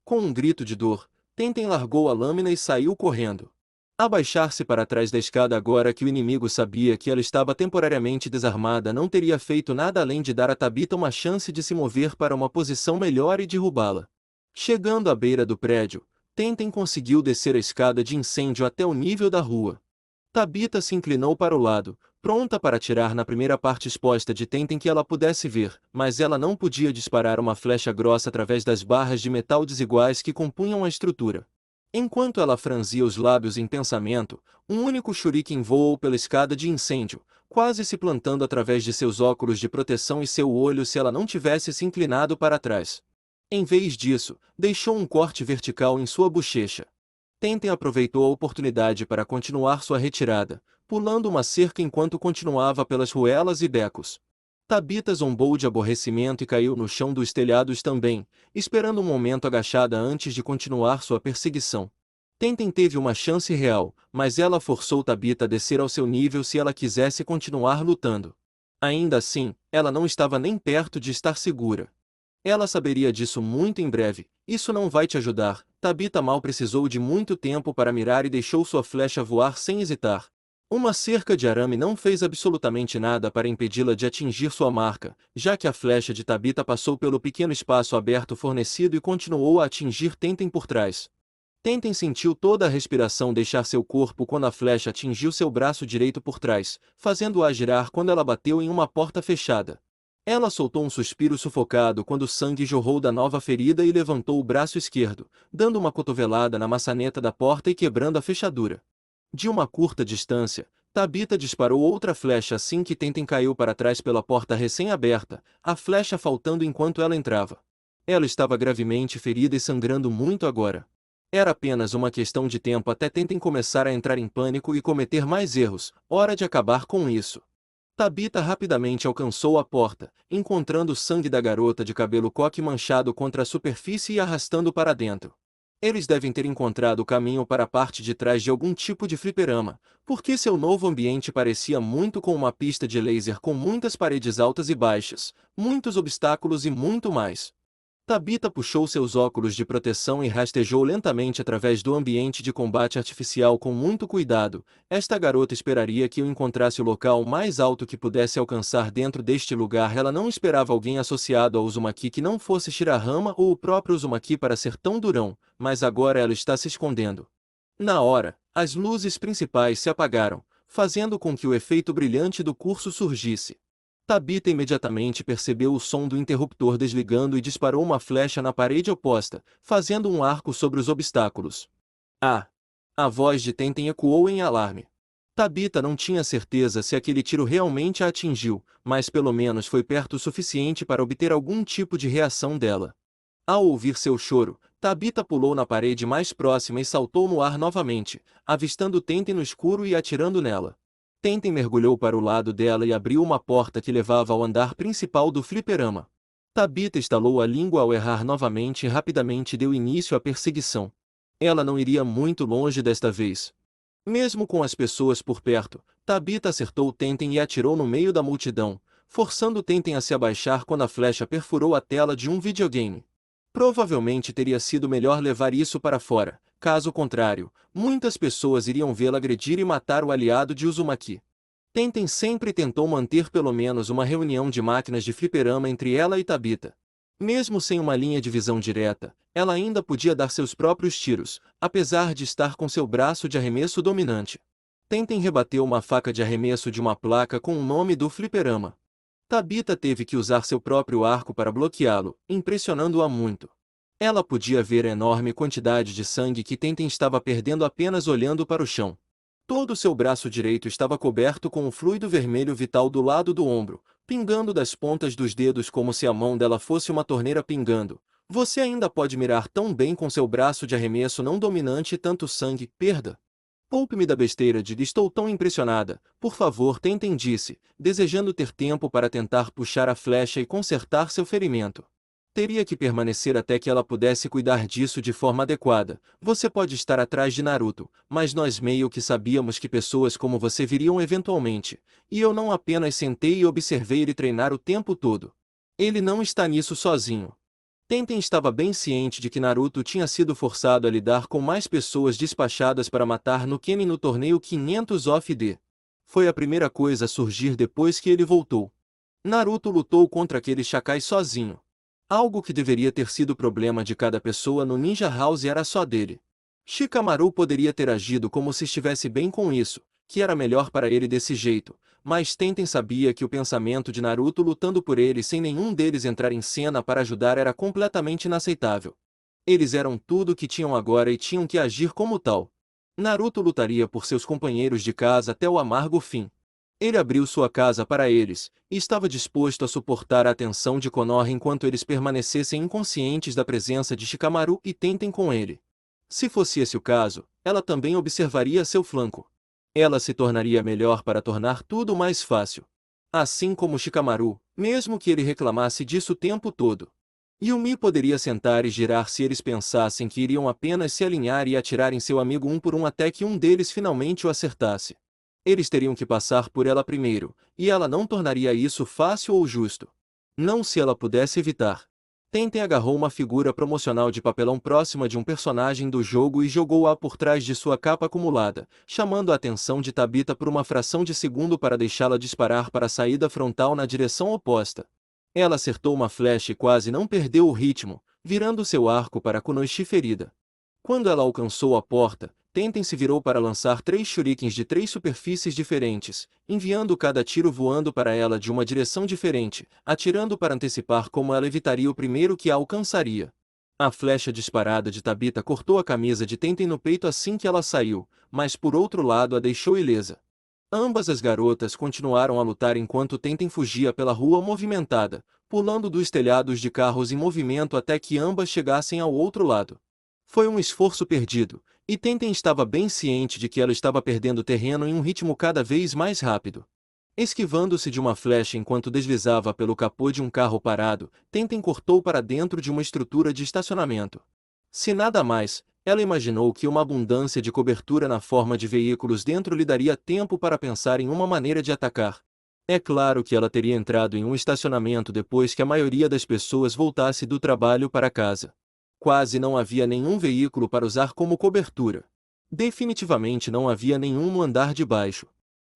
Com um grito de dor, Tenten largou a lâmina e saiu correndo. Abaixar-se para trás da escada agora que o inimigo sabia que ela estava temporariamente desarmada não teria feito nada além de dar a Tabitha uma chance de se mover para uma posição melhor e derrubá-la. Chegando à beira do prédio, Tenten conseguiu descer a escada de incêndio até o nível da rua. Tabitha se inclinou para o lado, pronta para atirar na primeira parte exposta de Tenten que ela pudesse ver, mas ela não podia disparar uma flecha grossa através das barras de metal desiguais que compunham a estrutura. Enquanto ela franzia os lábios em pensamento, um único shuriken voou pela escada de incêndio, quase se plantando através de seus óculos de proteção e seu olho se ela não tivesse se inclinado para trás. Em vez disso, deixou um corte vertical em sua bochecha. Tenten aproveitou a oportunidade para continuar sua retirada, pulando uma cerca enquanto continuava pelas ruelas e becos. Tabitha zombou de aborrecimento e caiu no chão dos telhados também, esperando um momento agachada antes de continuar sua perseguição. Tenten teve uma chance real, mas ela forçou Tabitha a descer ao seu nível se ela quisesse continuar lutando. Ainda assim, ela não estava nem perto de estar segura. Ela saberia disso muito em breve. Isso não vai te ajudar. Tabitha mal precisou de muito tempo para mirar e deixou sua flecha voar sem hesitar. Uma cerca de arame não fez absolutamente nada para impedi-la de atingir sua marca, já que a flecha de Tabitha passou pelo pequeno espaço aberto fornecido e continuou a atingir Tenten por trás. Tenten sentiu toda a respiração deixar seu corpo quando a flecha atingiu seu braço direito por trás, fazendo-a girar quando ela bateu em uma porta fechada. Ela soltou um suspiro sufocado quando o sangue jorrou da nova ferida e levantou o braço esquerdo, dando uma cotovelada na maçaneta da porta e quebrando a fechadura. De uma curta distância, Tabitha disparou outra flecha assim que Tenten caiu para trás pela porta recém-aberta, a flecha faltando enquanto ela entrava. Ela estava gravemente ferida e sangrando muito agora. Era apenas uma questão de tempo até Tenten começar a entrar em pânico e cometer mais erros, hora de acabar com isso. Tabitha rapidamente alcançou a porta, encontrando o sangue da garota de cabelo coque manchado contra a superfície e arrastando para dentro. Eles devem ter encontrado o caminho para a parte de trás de algum tipo de fliperama, porque seu novo ambiente parecia muito com uma pista de laser com muitas paredes altas e baixas, muitos obstáculos e muito mais. Tabitha puxou seus óculos de proteção e rastejou lentamente através do ambiente de combate artificial com muito cuidado. Esta garota esperaria que eu encontrasse o local mais alto que pudesse alcançar dentro deste lugar. Ela não esperava alguém associado ao Uzumaki que não fosse Shirahama ou o próprio Uzumaki para ser tão durão, mas agora ela está se escondendo. Na hora, as luzes principais se apagaram, fazendo com que o efeito brilhante do curso surgisse. Tabitha imediatamente percebeu o som do interruptor desligando e disparou uma flecha na parede oposta, fazendo um arco sobre os obstáculos. Ah! A voz de Tenten ecoou em alarme. Tabitha não tinha certeza se aquele tiro realmente a atingiu, mas pelo menos foi perto o suficiente para obter algum tipo de reação dela. Ao ouvir seu choro, Tabitha pulou na parede mais próxima e saltou no ar novamente, avistando Tenten no escuro e atirando nela. Tenten mergulhou para o lado dela e abriu uma porta que levava ao andar principal do fliperama. Tabitha estalou a língua ao errar novamente e rapidamente deu início à perseguição. Ela não iria muito longe desta vez. Mesmo com as pessoas por perto, Tabitha acertou Tenten e atirou no meio da multidão, forçando Tenten a se abaixar quando a flecha perfurou a tela de um videogame. Provavelmente teria sido melhor levar isso para fora, caso contrário, muitas pessoas iriam vê-la agredir e matar o aliado de Uzumaki. Tenten sempre tentou manter pelo menos uma reunião de máquinas de fliperama entre ela e Tabitha. Mesmo sem uma linha de visão direta, ela ainda podia dar seus próprios tiros, apesar de estar com seu braço de arremesso dominante. Tenten rebateu uma faca de arremesso de uma placa com o nome do fliperama. Tabitha teve que usar seu próprio arco para bloqueá-lo, impressionando-a muito. Ela podia ver a enorme quantidade de sangue que Tenten estava perdendo apenas olhando para o chão. Todo seu braço direito estava coberto com um fluido vermelho vital do lado do ombro, pingando das pontas dos dedos como se a mão dela fosse uma torneira pingando. Você ainda pode mirar tão bem com seu braço de arremesso não dominante e tanto sangue, perda. Poupe-me da besteira de estou tão impressionada, por favor tentem disse, desejando ter tempo para tentar puxar a flecha e consertar seu ferimento. Teria que permanecer até que ela pudesse cuidar disso de forma adequada. Você pode estar atrás de Naruto, mas nós meio que sabíamos que pessoas como você viriam eventualmente, e eu não apenas sentei e observei ele treinar o tempo todo. Ele não está nisso sozinho. Tenten estava bem ciente de que Naruto tinha sido forçado a lidar com mais pessoas despachadas para matar no Kenin no torneio 500 of D. Foi a primeira coisa a surgir depois que ele voltou. Naruto lutou contra aqueles chacais sozinho. Algo que deveria ter sido problema de cada pessoa no Ninja House era só dele. Shikamaru poderia ter agido como se estivesse bem com isso, que era melhor para ele desse jeito, mas Tenten sabia que o pensamento de Naruto lutando por ele sem nenhum deles entrar em cena para ajudar era completamente inaceitável. Eles eram tudo o que tinham agora e tinham que agir como tal. Naruto lutaria por seus companheiros de casa até o amargo fim. Ele abriu sua casa para eles, e estava disposto a suportar a atenção de Konoha enquanto eles permanecessem inconscientes da presença de Shikamaru e Tenten com ele. Se fosse esse o caso, ela também observaria seu flanco. Ela se tornaria melhor para tornar tudo mais fácil. Assim como Shikamaru, mesmo que ele reclamasse disso o tempo todo. Yumi poderia sentar e girar se eles pensassem que iriam apenas se alinhar e atirar em seu amigo um por um até que um deles finalmente o acertasse. Eles teriam que passar por ela primeiro, e ela não tornaria isso fácil ou justo. Não se ela pudesse evitar. Tenten agarrou uma figura promocional de papelão próxima de um personagem do jogo e jogou-a por trás de sua capa acumulada, chamando a atenção de Tabita por uma fração de segundo para deixá-la disparar para a saída frontal na direção oposta. Ela acertou uma flecha e quase não perdeu o ritmo, virando seu arco para Kunoichi ferida. Quando ela alcançou a porta, Tenten se virou para lançar 3 shurikens de 3 superfícies diferentes, enviando cada tiro voando para ela de uma direção diferente, atirando para antecipar como ela evitaria o primeiro que a alcançaria. A flecha disparada de Tabita cortou a camisa de Tenten no peito assim que ela saiu, mas por outro lado a deixou ilesa. Ambas as garotas continuaram a lutar enquanto Tenten fugia pela rua movimentada, pulando dos telhados de carros em movimento até que ambas chegassem ao outro lado. Foi um esforço perdido, e Tenten estava bem ciente de que ela estava perdendo terreno em um ritmo cada vez mais rápido. Esquivando-se de uma flecha enquanto deslizava pelo capô de um carro parado, Tenten cortou para dentro de uma estrutura de estacionamento. Se nada mais, ela imaginou que uma abundância de cobertura na forma de veículos dentro lhe daria tempo para pensar em uma maneira de atacar. É claro que ela teria entrado em um estacionamento depois que a maioria das pessoas voltasse do trabalho para casa. Quase não havia nenhum veículo para usar como cobertura. Definitivamente não havia nenhum no andar de baixo.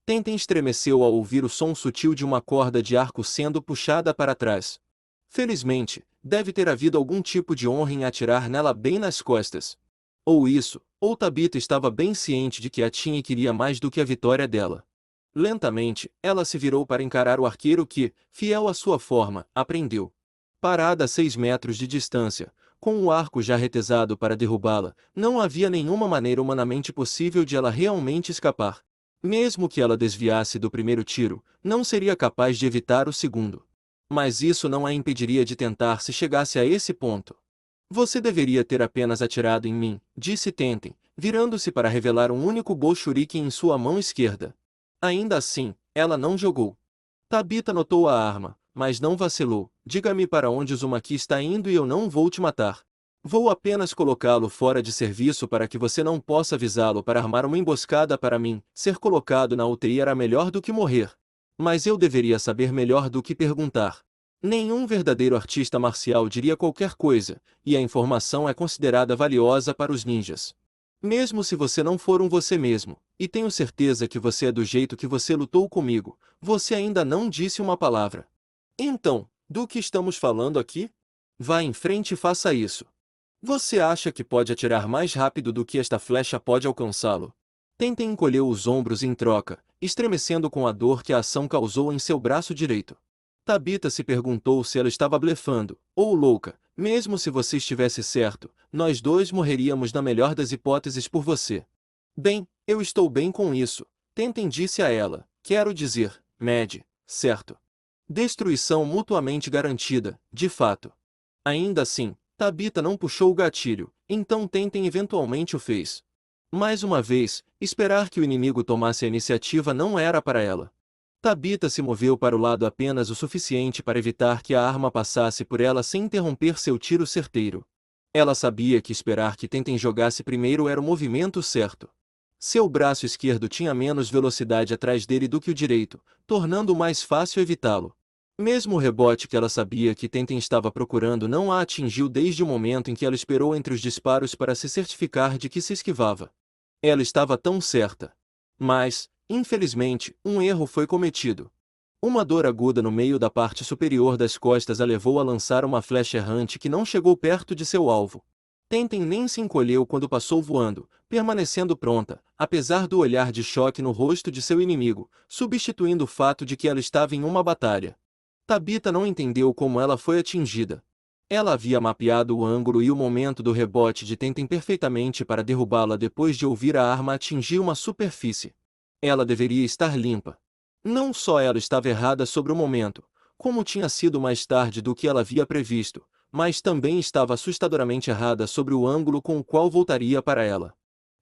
Tenten estremeceu ao ouvir o som sutil de uma corda de arco sendo puxada para trás. Felizmente, deve ter havido algum tipo de honra em atirar nela bem nas costas. Ou isso, ou Tabita estava bem ciente de que a tinha e queria mais do que a vitória dela. Lentamente, ela se virou para encarar o arqueiro que, fiel à sua forma, aprendeu. Parada a 6 metros de distância, com o arco já retesado para derrubá-la, não havia nenhuma maneira humanamente possível de ela realmente escapar. Mesmo que ela desviasse do primeiro tiro, não seria capaz de evitar o segundo. Mas isso não a impediria de tentar se chegasse a esse ponto. Você deveria ter apenas atirado em mim, disse Tenten, virando-se para revelar um único Bolshuriken em sua mão esquerda. Ainda assim, ela não jogou. Tabita notou a arma, mas não vacilou. Diga-me para onde Uzumaki está indo e eu não vou te matar. Vou apenas colocá-lo fora de serviço para que você não possa avisá-lo para armar uma emboscada para mim. Ser colocado na UTI era melhor do que morrer. Mas eu deveria saber melhor do que perguntar. Nenhum verdadeiro artista marcial diria qualquer coisa, e a informação é considerada valiosa para os ninjas. Mesmo se você não for um você mesmo, e tenho certeza que você é do jeito que você lutou comigo, você ainda não disse uma palavra. Então, do que estamos falando aqui? Vá em frente e faça isso. Você acha que pode atirar mais rápido do que esta flecha pode alcançá-lo? Tenten encolheu os ombros em troca, estremecendo com a dor que a ação causou em seu braço direito. Tabita se perguntou se ela estava blefando, ou louca. Mesmo se você estivesse certo, nós dois morreríamos na melhor das hipóteses por você. Bem, eu estou bem com isso, Tenten disse a ela. Quero dizer, Mad, certo? Destruição mutuamente garantida, de fato. Ainda assim, Tabitha não puxou o gatilho, então Tenten eventualmente o fez. Mais uma vez, esperar que o inimigo tomasse a iniciativa não era para ela. Tabitha se moveu para o lado apenas o suficiente para evitar que a arma passasse por ela sem interromper seu tiro certeiro. Ela sabia que esperar que Tenten jogasse primeiro era o movimento certo. Seu braço esquerdo tinha menos velocidade atrás dele do que o direito, tornando mais fácil evitá-lo. Mesmo o rebote que ela sabia que Tenten estava procurando não a atingiu desde o momento em que ela esperou entre os disparos para se certificar de que se esquivava. Ela estava tão certa. Mas, infelizmente, um erro foi cometido. Uma dor aguda no meio da parte superior das costas a levou a lançar uma flecha errante que não chegou perto de seu alvo. Tenten nem se encolheu quando passou voando, permanecendo pronta, apesar do olhar de choque no rosto de seu inimigo, substituindo o fato de que ela estava em uma batalha. Tabitha não entendeu como ela foi atingida. Ela havia mapeado o ângulo e o momento do rebote de Tenten perfeitamente para derrubá-la depois de ouvir a arma atingir uma superfície. Ela deveria estar limpa. Não só ela estava errada sobre o momento, como tinha sido mais tarde do que ela havia previsto, mas também estava assustadoramente errada sobre o ângulo com o qual voltaria para ela.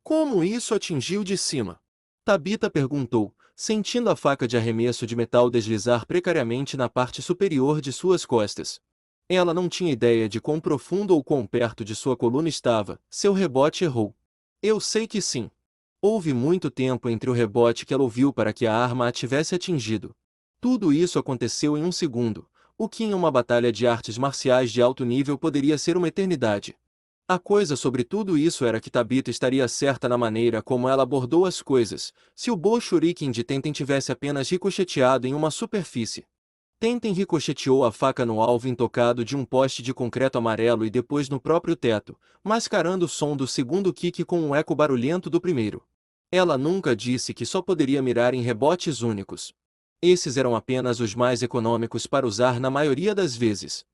Como isso atingiu de cima? Tabitha perguntou, sentindo a faca de arremesso de metal deslizar precariamente na parte superior de suas costas. Ela não tinha ideia de quão profundo ou quão perto de sua coluna estava, seu rebote errou. Eu sei que sim. Houve muito tempo entre o rebote que ela ouviu para que a arma a tivesse atingido. Tudo isso aconteceu em um segundo, o que em uma batalha de artes marciais de alto nível poderia ser uma eternidade. A coisa sobre tudo isso era que Tabitha estaria certa na maneira como ela abordou as coisas, se o Bo Shuriken de Tenten tivesse apenas ricocheteado em uma superfície. Tenten ricocheteou a faca no alvo intocado de um poste de concreto amarelo e depois no próprio teto, mascarando o som do segundo kick com um eco barulhento do primeiro. Ela nunca disse que só poderia mirar em rebotes únicos. Esses eram apenas os mais econômicos para usar na maioria das vezes.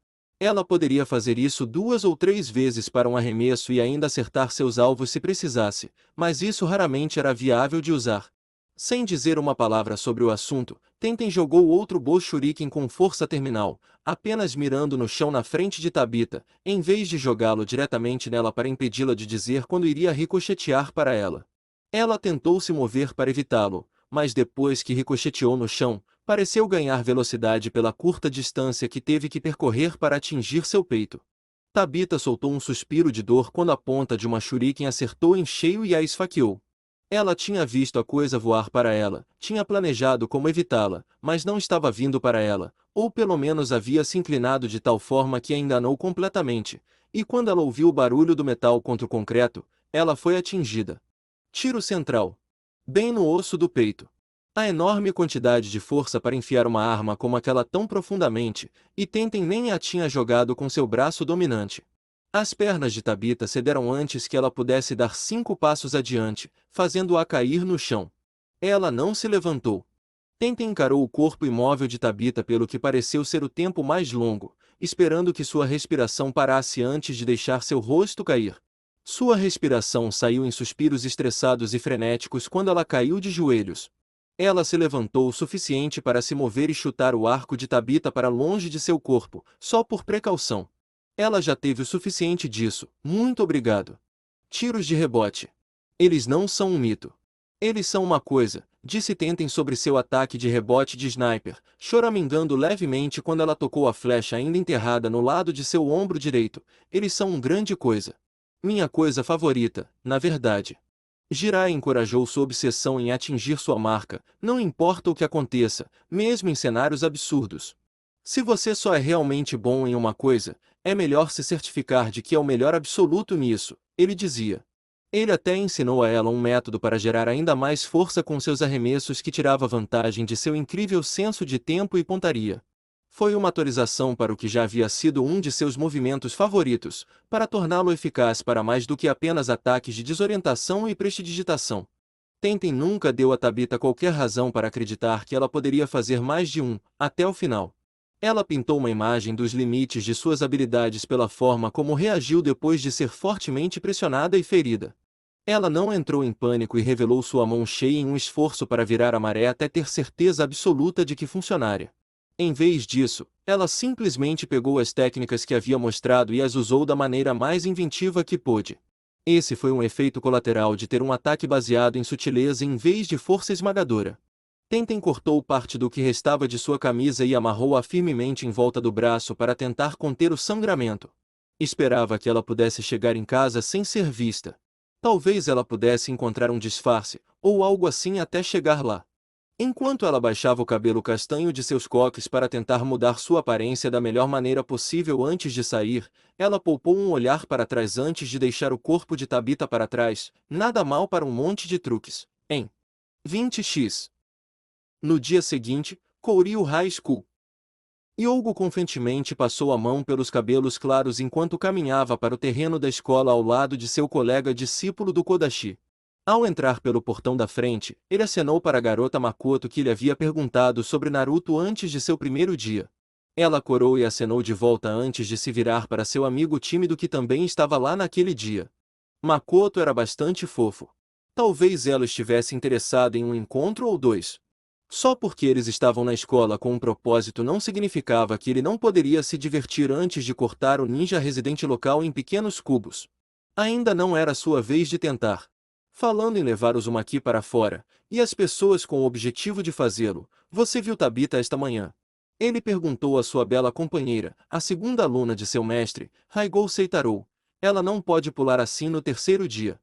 Ela poderia fazer isso 2 ou 3 vezes para um arremesso e ainda acertar seus alvos se precisasse, mas isso raramente era viável de usar. Sem dizer uma palavra sobre o assunto, Tenten jogou outro Bo Shuriken com força terminal, apenas mirando no chão na frente de Tabitha, em vez de jogá-lo diretamente nela para impedi-la de dizer quando iria ricochetear para ela. Ela tentou se mover para evitá-lo, mas depois que ricocheteou no chão, pareceu ganhar velocidade pela curta distância que teve que percorrer para atingir seu peito. Tabitha soltou um suspiro de dor quando a ponta de uma shuriken acertou em cheio e a esfaqueou. Ela tinha visto a coisa voar para ela, tinha planejado como evitá-la, mas não estava vindo para ela, ou pelo menos havia se inclinado de tal forma que a enganou completamente, e quando ela ouviu o barulho do metal contra o concreto, ela foi atingida. Tiro central. Bem no osso do peito. A enorme quantidade de força para enfiar uma arma como aquela tão profundamente, e Tenten nem a tinha jogado com seu braço dominante. As pernas de Tabitha cederam antes que ela pudesse dar 5 passos adiante, fazendo-a cair no chão. Ela não se levantou. Tenten encarou o corpo imóvel de Tabitha pelo que pareceu ser o tempo mais longo, esperando que sua respiração parasse antes de deixar seu rosto cair. Sua respiração saiu em suspiros estressados e frenéticos quando ela caiu de joelhos. Ela se levantou o suficiente para se mover e chutar o arco de Tabitha para longe de seu corpo, só por precaução. Ela já teve o suficiente disso, muito obrigado. Tiros de rebote. Eles não são um mito. Eles são uma coisa, disse Tenten sobre seu ataque de rebote de sniper, choramingando levemente quando ela tocou a flecha ainda enterrada no lado de seu ombro direito. Eles são uma grande coisa. Minha coisa favorita, na verdade. Jirai encorajou sua obsessão em atingir sua marca, não importa o que aconteça, mesmo em cenários absurdos. Se você só é realmente bom em uma coisa, é melhor se certificar de que é o melhor absoluto nisso, ele dizia. Ele até ensinou a ela um método para gerar ainda mais força com seus arremessos que tirava vantagem de seu incrível senso de tempo e pontaria. Foi uma atualização para o que já havia sido um de seus movimentos favoritos, para torná-lo eficaz para mais do que apenas ataques de desorientação e prestidigitação. Tenten nunca deu a Tabitha qualquer razão para acreditar que ela poderia fazer mais de um, até o final. Ela pintou uma imagem dos limites de suas habilidades pela forma como reagiu depois de ser fortemente pressionada e ferida. Ela não entrou em pânico e revelou sua mão cheia em um esforço para virar a maré até ter certeza absoluta de que funcionaria. Em vez disso, ela simplesmente pegou as técnicas que havia mostrado e as usou da maneira mais inventiva que pôde. Esse foi um efeito colateral de ter um ataque baseado em sutileza em vez de força esmagadora. Tenten cortou parte do que restava de sua camisa e amarrou-a firmemente em volta do braço para tentar conter o sangramento. Esperava que ela pudesse chegar em casa sem ser vista. Talvez ela pudesse encontrar um disfarce, ou algo assim até chegar lá. Enquanto ela baixava o cabelo castanho de seus coques para tentar mudar sua aparência da melhor maneira possível antes de sair, ela poupou um olhar para trás antes de deixar o corpo de Tabitha para trás, nada mal para um monte de truques. Em 20x. No dia seguinte, Kouryu High School. Yogo confiantemente passou a mão pelos cabelos claros enquanto caminhava para o terreno da escola ao lado de seu colega discípulo do Kodashi. Ao entrar pelo portão da frente, ele acenou para a garota Makoto que lhe havia perguntado sobre Naruto antes de seu primeiro dia. Ela corou e acenou de volta antes de se virar para seu amigo tímido que também estava lá naquele dia. Makoto era bastante fofo. Talvez ela estivesse interessada em um encontro ou dois. Só porque eles estavam na escola com um propósito não significava que ele não poderia se divertir antes de cortar o ninja residente local em pequenos cubos. Ainda não era sua vez de tentar. Falando em levar o Uzumaki para fora, e as pessoas com o objetivo de fazê-lo, você viu Tabitha esta manhã? Ele perguntou à sua bela companheira, a segunda aluna de seu mestre, Raigou Seitarou. Ela não pode pular assim no terceiro dia.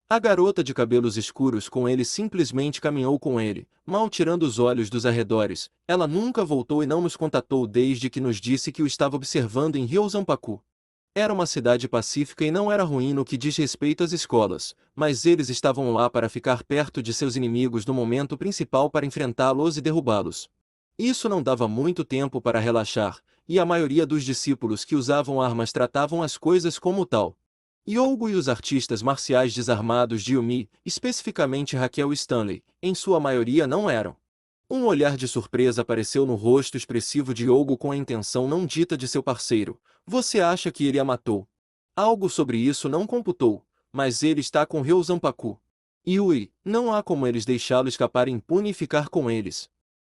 A garota de cabelos escuros com ele simplesmente caminhou com ele, mal tirando os olhos dos arredores. Ela nunca voltou e não nos contatou desde que nos disse que o estava observando em Ryosanpaku. Era uma cidade pacífica e não era ruim no que diz respeito às escolas, mas eles estavam lá para ficar perto de seus inimigos no momento principal para enfrentá-los e derrubá-los. Isso não dava muito tempo para relaxar, e a maioria dos discípulos que usavam armas tratavam as coisas como tal. Yogo e os artistas marciais desarmados de Yumi, especificamente Raquel Stanley, em sua maioria não eram. Um olhar de surpresa apareceu no rosto expressivo de Yogo com a intenção não dita de seu parceiro. Você acha que ele a matou? Algo sobre isso não computou, mas ele está com Ryosanpaku. Yui, não há como eles deixá-lo escapar impune e ficar com eles.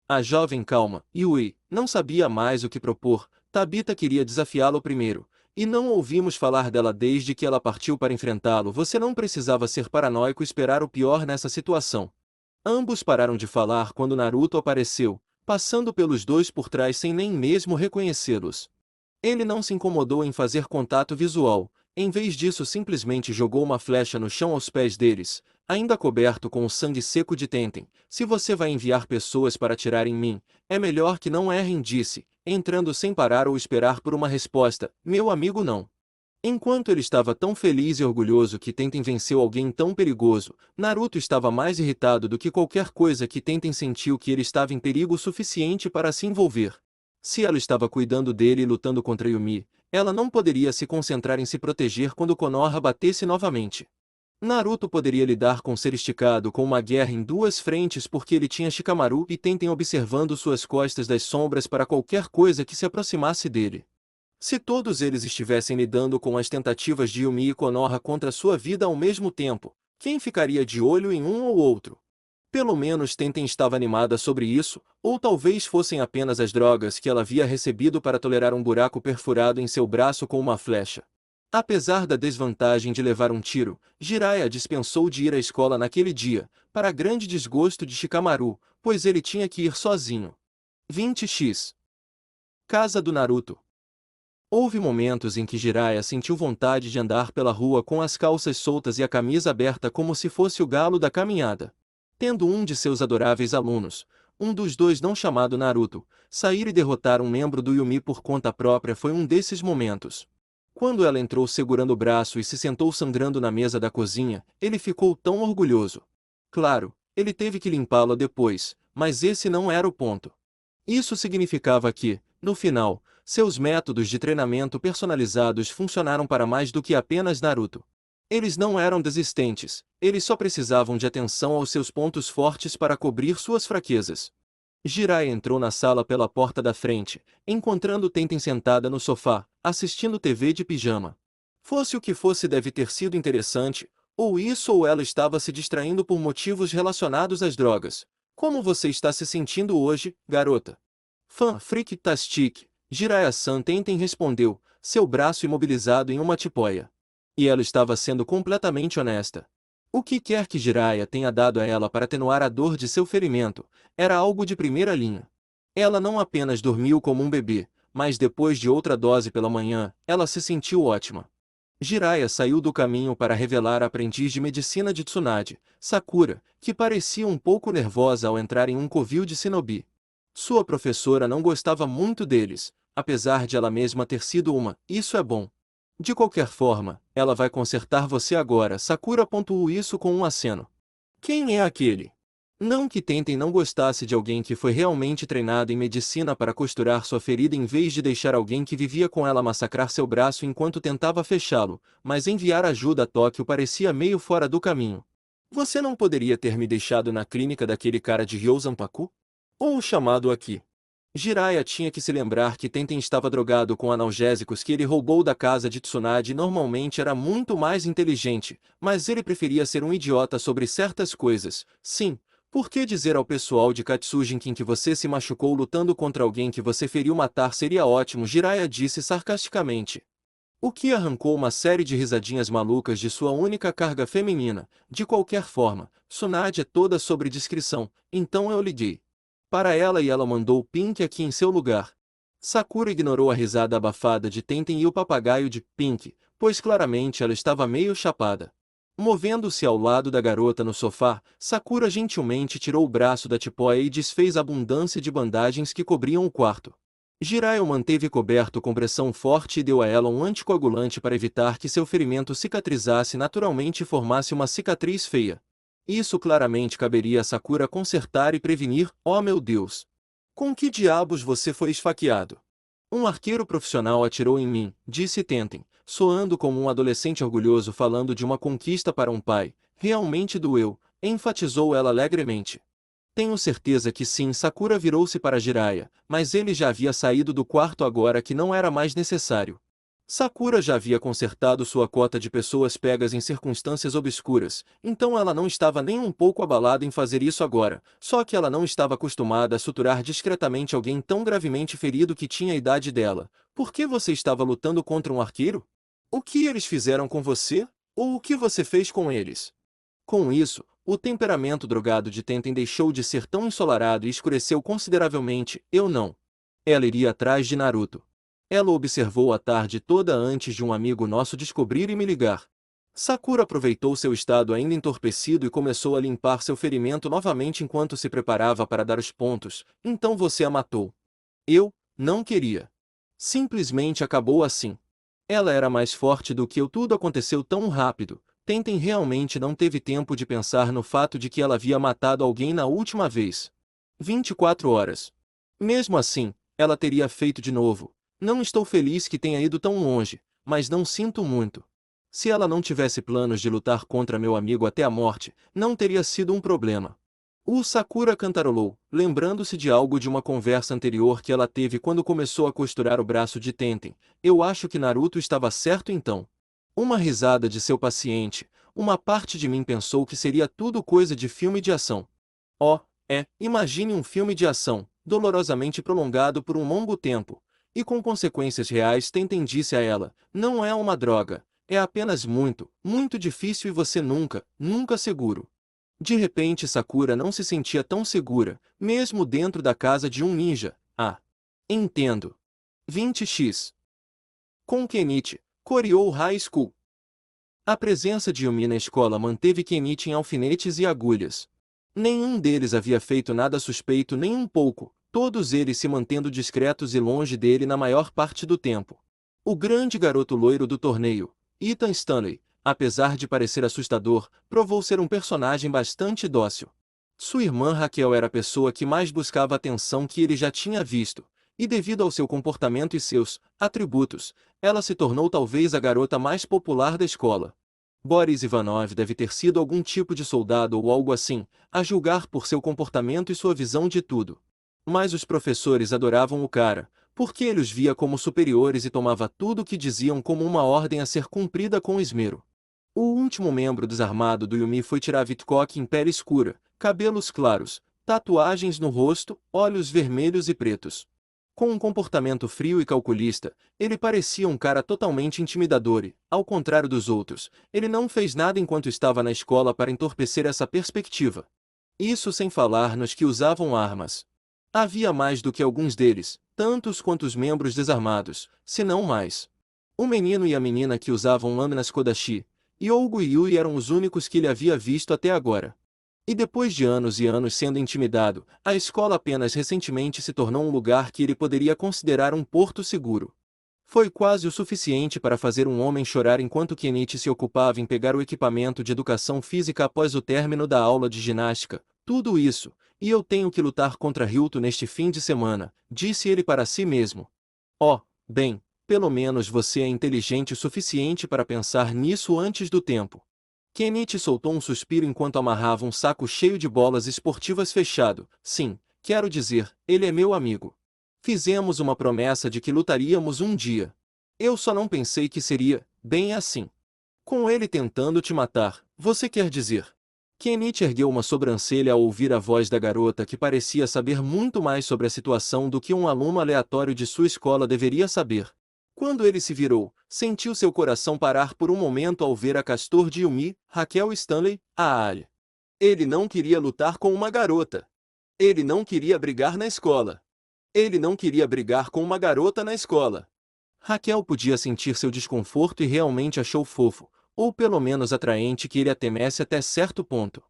A jovem calma, Yui, não sabia mais o que propor. Tabitha queria desafiá-lo primeiro. E não ouvimos falar dela desde que ela partiu para enfrentá-lo. Você não precisava ser paranoico e esperar o pior nessa situação. Ambos pararam de falar quando Naruto apareceu, passando pelos dois por trás sem nem mesmo reconhecê-los. Ele não se incomodou em fazer contato visual, em vez disso simplesmente jogou uma flecha no chão aos pés deles, ainda coberto com o sangue seco de Tenten. Se você vai enviar pessoas para atirar em mim, é melhor que não errem, disse, entrando sem parar ou esperar por uma resposta. Meu amigo, não. Enquanto ele estava tão feliz e orgulhoso que Tenten venceu alguém tão perigoso, Naruto estava mais irritado do que qualquer coisa que Tenten sentiu que ele estava em perigo suficiente para se envolver. Se ela estava cuidando dele e lutando contra Yumi, ela não poderia se concentrar em se proteger quando Konoha batesse novamente. Naruto poderia lidar com ser esticado com uma guerra em duas frentes porque ele tinha Shikamaru e Tenten observando suas costas das sombras para qualquer coisa que se aproximasse dele. Se todos eles estivessem lidando com as tentativas de Yumi e Konoha contra sua vida ao mesmo tempo, quem ficaria de olho em um ou outro? Pelo menos Tenten estava animada sobre isso, ou talvez fossem apenas as drogas que ela havia recebido para tolerar um buraco perfurado em seu braço com uma flecha. Apesar da desvantagem de levar um tiro, Jiraiya dispensou de ir à escola naquele dia, para grande desgosto de Shikamaru, pois ele tinha que ir sozinho. 20x. Casa do Naruto. Houve momentos em que Jiraiya sentiu vontade de andar pela rua com as calças soltas e a camisa aberta como se fosse o galo da caminhada. Tendo um de seus adoráveis alunos, um dos dois não chamado Naruto, sair e derrotar um membro do Yumi por conta própria foi um desses momentos. Quando ela entrou segurando o braço e se sentou sangrando na mesa da cozinha, ele ficou tão orgulhoso. Claro, ele teve que limpá-la depois, mas esse não era o ponto. Isso significava que, no final, seus métodos de treinamento personalizados funcionaram para mais do que apenas Naruto. Eles não eram desistentes, eles só precisavam de atenção aos seus pontos fortes para cobrir suas fraquezas. Jiraiya entrou na sala pela porta da frente, encontrando Tenten sentada no sofá, assistindo TV de pijama. Fosse o que fosse, deve ter sido interessante, ou isso ou ela estava se distraindo por motivos relacionados às drogas. Como você está se sentindo hoje, garota? Fantastic, Jiraiya-san Tenten respondeu, seu braço imobilizado em uma tipóia. E ela estava sendo completamente honesta. O que quer que Jiraiya tenha dado a ela para atenuar a dor de seu ferimento, era algo de primeira linha. Ela não apenas dormiu como um bebê, mas depois de outra dose pela manhã, ela se sentiu ótima. Jiraiya saiu do caminho para revelar a aprendiz de medicina de Tsunade, Sakura, que parecia um pouco nervosa ao entrar em um covil de shinobi. Sua professora não gostava muito deles, apesar de ela mesma ter sido uma, isso é bom. De qualquer forma, ela vai consertar você agora. Sakura pontuou isso com um aceno. Quem é aquele? Não que Tenten não gostasse de alguém que foi realmente treinado em medicina para costurar sua ferida em vez de deixar alguém que vivia com ela massacrar seu braço enquanto tentava fechá-lo, mas enviar ajuda a Tóquio parecia meio fora do caminho. Você não poderia ter me deixado na clínica daquele cara de Ryozanpaku? Ou chamado aqui? Jiraiya tinha que se lembrar que Tenten estava drogado com analgésicos que ele roubou da casa de Tsunade e normalmente era muito mais inteligente, mas ele preferia ser um idiota sobre certas coisas. Sim, por que dizer ao pessoal de Katsujinkin que você se machucou lutando contra alguém que você feriu matar seria ótimo, Jiraiya disse sarcasticamente. O que arrancou uma série de risadinhas malucas de sua única carga feminina. De qualquer forma, Tsunade é toda sobre discrição, então eu liguei para ela e ela mandou Pink aqui em seu lugar. Sakura ignorou a risada abafada de Tenten e o papagaio de Pink, pois claramente ela estava meio chapada. Movendo-se ao lado da garota no sofá, Sakura gentilmente tirou o braço da tipóia e desfez a abundância de bandagens que cobriam o quarto. Jiraiya o manteve coberto com pressão forte e deu a ela um anticoagulante para evitar que seu ferimento cicatrizasse naturalmente e formasse uma cicatriz feia. Isso claramente caberia a Sakura consertar e prevenir. Oh meu Deus! Com que diabos você foi esfaqueado? Um arqueiro profissional atirou em mim, disse Tenten, soando como um adolescente orgulhoso falando de uma conquista para um pai. Realmente doeu, enfatizou ela alegremente. Tenho certeza que sim. Sakura virou-se para Jiraiya, mas ele já havia saído do quarto agora que não era mais necessário. Sakura já havia consertado sua cota de pessoas pegas em circunstâncias obscuras, então ela não estava nem um pouco abalada em fazer isso agora, só que ela não estava acostumada a suturar discretamente alguém tão gravemente ferido que tinha a idade dela. Por que você estava lutando contra um arqueiro? O que eles fizeram com você? Ou o que você fez com eles? Com isso, o temperamento drogado de Tenten deixou de ser tão ensolarado e escureceu consideravelmente. Eu não. Ela iria atrás de Naruto. Ela o observou a tarde toda antes de um amigo nosso descobrir e me ligar. Sakura aproveitou seu estado ainda entorpecido e começou a limpar seu ferimento novamente enquanto se preparava para dar os pontos. Então você a matou. Eu não queria. Simplesmente acabou assim. Ela era mais forte do que eu. Tudo aconteceu tão rápido. Tenten realmente não teve tempo de pensar no fato de que ela havia matado alguém na última vez. 24 horas. Mesmo assim, ela teria feito de novo. Não estou feliz que tenha ido tão longe, mas não sinto muito. Se ela não tivesse planos de lutar contra meu amigo até a morte, não teria sido um problema. O Sakura cantarolou, lembrando-se de algo de uma conversa anterior que ela teve quando começou a costurar o braço de Tenten. Eu acho que Naruto estava certo então. Uma risada de seu paciente. Uma parte de mim pensou que seria tudo coisa de filme de ação. Oh, imagine um filme de ação, dolorosamente prolongado por um longo tempo, e com consequências reais. Tenten disse a ela, não é uma droga, é apenas muito, muito difícil e você nunca seguro. De repente Sakura não se sentia tão segura, mesmo dentro da casa de um ninja. Ah, entendo. 20x. Com Kenichi, Koryo High School. A presença de Yumi na escola manteve Kenichi em alfinetes e agulhas. Nenhum deles havia feito nada suspeito nem um pouco, todos eles se mantendo discretos e longe dele na maior parte do tempo. O grande garoto loiro do torneio, Ethan Stanley, apesar de parecer assustador, provou ser um personagem bastante dócil. Sua irmã Raquel era a pessoa que mais buscava a atenção que ele já tinha visto, e devido ao seu comportamento e seus atributos, ela se tornou talvez a garota mais popular da escola. Boris Ivanov deve ter sido algum tipo de soldado ou algo assim, a julgar por seu comportamento e sua visão de tudo. Mas os professores adoravam o cara, porque ele os via como superiores e tomava tudo o que diziam como uma ordem a ser cumprida com esmero. O último membro desarmado do Yumi foi Tiravitkock em pele escura, cabelos claros, tatuagens no rosto, olhos vermelhos e pretos. Com um comportamento frio e calculista, ele parecia um cara totalmente intimidador e, ao contrário dos outros, ele não fez nada enquanto estava na escola para entorpecer essa perspectiva. Isso sem falar nos que usavam armas. Havia mais do que alguns deles, tantos quanto os membros desarmados, se não mais. O menino e a menina que usavam lâminas Kodashi, Yogo e Yui eram os únicos que ele havia visto até agora. E depois de anos e anos sendo intimidado, a escola apenas recentemente se tornou um lugar que ele poderia considerar um porto seguro. Foi quase o suficiente para fazer um homem chorar enquanto Kenichi se ocupava em pegar o equipamento de educação física após o término da aula de ginástica. Tudo isso, e eu tenho que lutar contra Ryuto neste fim de semana, disse ele para si mesmo. Oh, bem, pelo menos você é inteligente o suficiente para pensar nisso antes do tempo. Kenichi soltou um suspiro enquanto amarrava um saco cheio de bolas esportivas fechado. Sim, quero dizer, ele é meu amigo. Fizemos uma promessa de que lutaríamos um dia. Eu só não pensei que seria, bem assim. Com ele tentando te matar, você quer dizer? Kenichi ergueu uma sobrancelha ao ouvir a voz da garota que parecia saber muito mais sobre a situação do que um aluno aleatório de sua escola deveria saber. Quando ele se virou, sentiu seu coração parar por um momento ao ver a Castor de Yumi, Raquel Stanley, a Ali. Ele não queria lutar com uma garota. Ele não queria brigar na escola. Ele não queria brigar com uma garota na escola. Raquel podia sentir seu desconforto e realmente achou fofo, ou pelo menos atraente que ele a temesse até certo ponto.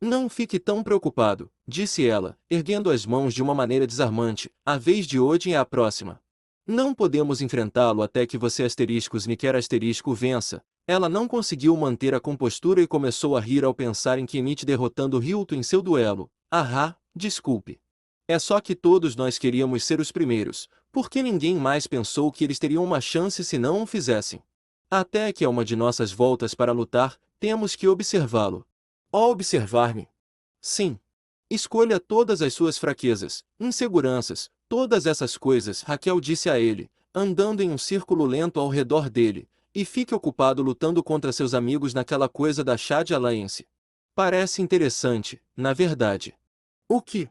Não fique tão preocupado, disse ela, erguendo as mãos de uma maneira desarmante, a vez de hoje é a próxima. Não podemos enfrentá-lo até que você Niquer vença. Ela não conseguiu manter a compostura e começou a rir ao pensar em Kenichi derrotando Ryuto em seu duelo. Desculpe. É só que todos nós queríamos ser os primeiros, porque ninguém mais pensou que eles teriam uma chance se não o fizessem. Até que a uma de nossas voltas para lutar, temos que observá-lo. Observar-me? Sim. Escolha todas as suas fraquezas, inseguranças, todas essas coisas, Raquel disse a ele, andando em um círculo lento ao redor dele, e fique ocupado lutando contra seus amigos naquela coisa da Shad Alliance. Parece interessante, na verdade. O que?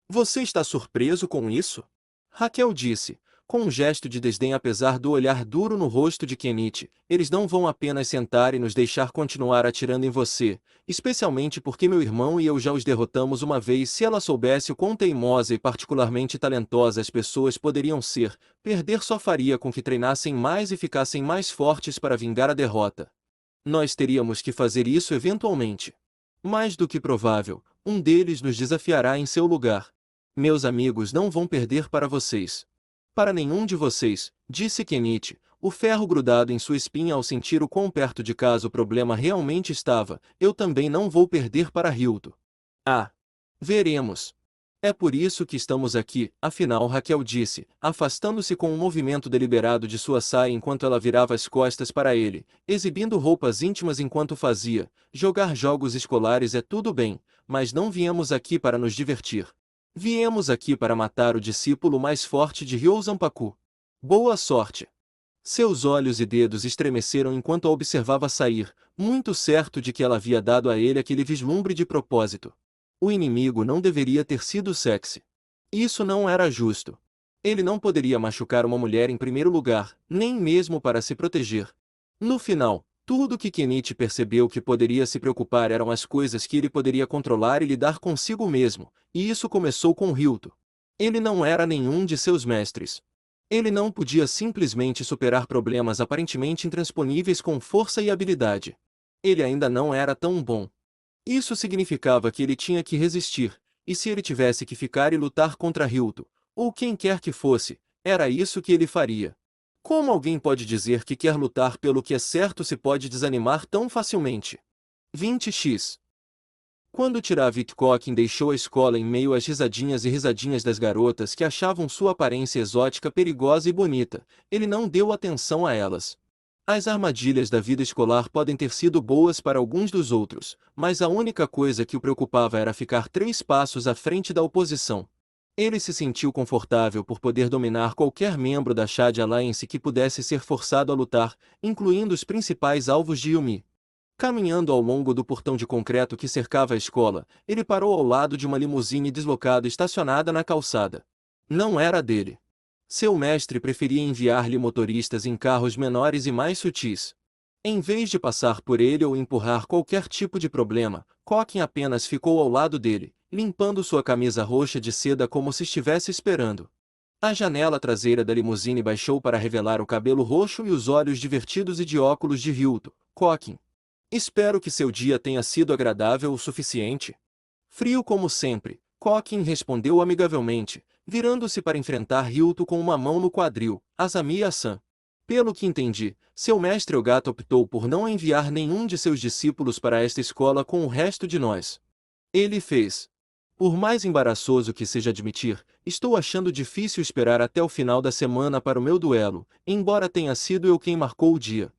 Você está surpreso com isso? Raquel disse, com um gesto de desdém apesar do olhar duro no rosto de Kenichi. Eles não vão apenas sentar e nos deixar continuar atirando em você, especialmente porque meu irmão e eu já os derrotamos uma vez. Se ela soubesse o quão teimosa e particularmente talentosa as pessoas poderiam ser, perder só faria com que treinassem mais e ficassem mais fortes para vingar a derrota. Nós teríamos que fazer isso eventualmente. Mais do que provável, um deles nos desafiará em seu lugar. Meus amigos não vão perder para vocês. Para nenhum de vocês, disse Kenichi, o ferro grudado em sua espinha ao sentir o quão perto de casa o problema realmente estava. Eu também não vou perder para Ryuto. Veremos. É por isso que estamos aqui, afinal Raquel disse, afastando-se com um movimento deliberado de sua saia enquanto ela virava as costas para ele, exibindo roupas íntimas enquanto fazia. Jogar jogos escolares é tudo bem, mas não viemos aqui para nos divertir. Viemos aqui para matar o discípulo mais forte de Ryosanpaku. Boa sorte! Seus olhos e dedos estremeceram enquanto a observava sair, muito certo de que ela havia dado a ele aquele vislumbre de propósito. O inimigo não deveria ter sido sexy. Isso não era justo. Ele não poderia machucar uma mulher em primeiro lugar, nem mesmo para se proteger. No final, tudo que Kenichi percebeu que poderia se preocupar eram as coisas que ele poderia controlar e lidar consigo mesmo, e isso começou com Ryuto. Ele não era nenhum de seus mestres. Ele não podia simplesmente superar problemas aparentemente intransponíveis com força e habilidade. Ele ainda não era tão bom. Isso significava que ele tinha que resistir, e se ele tivesse que ficar e lutar contra Ryuto, ou quem quer que fosse, era isso que ele faria. Como alguém pode dizer que quer lutar pelo que é certo se pode desanimar tão facilmente? 20x. Quando Tiravik Kokin deixou a escola em meio às risadinhas e risadinhas das garotas que achavam sua aparência exótica perigosa e bonita, ele não deu atenção a elas. As armadilhas da vida escolar podem ter sido boas para alguns dos outros, mas a única coisa que o preocupava era ficar 3 passos à frente da oposição. Ele se sentiu confortável por poder dominar qualquer membro da Shad Alliance que pudesse ser forçado a lutar, incluindo os principais alvos de Yumi. Caminhando ao longo do portão de concreto que cercava a escola, ele parou ao lado de uma limusine deslocada estacionada na calçada. Não era dele. Seu mestre preferia enviar-lhe motoristas em carros menores e mais sutis. Em vez de passar por ele ou empurrar qualquer tipo de problema, Kokin apenas ficou ao lado dele, limpando sua camisa roxa de seda como se estivesse esperando. A janela traseira da limusine baixou para revelar o cabelo roxo e os olhos divertidos e de óculos de Ryuto. Kokin. Espero que seu dia tenha sido agradável o suficiente. Frio como sempre, Kokin respondeu amigavelmente, virando-se para enfrentar Ryuto com uma mão no quadril. Asamiya-san. Pelo que entendi, seu mestre Ogata optou por não enviar nenhum de seus discípulos para esta escola com o resto de nós. Ele fez. Por mais embaraçoso que seja admitir, estou achando difícil esperar até o final da semana para o meu duelo, embora tenha sido eu quem marcou o dia.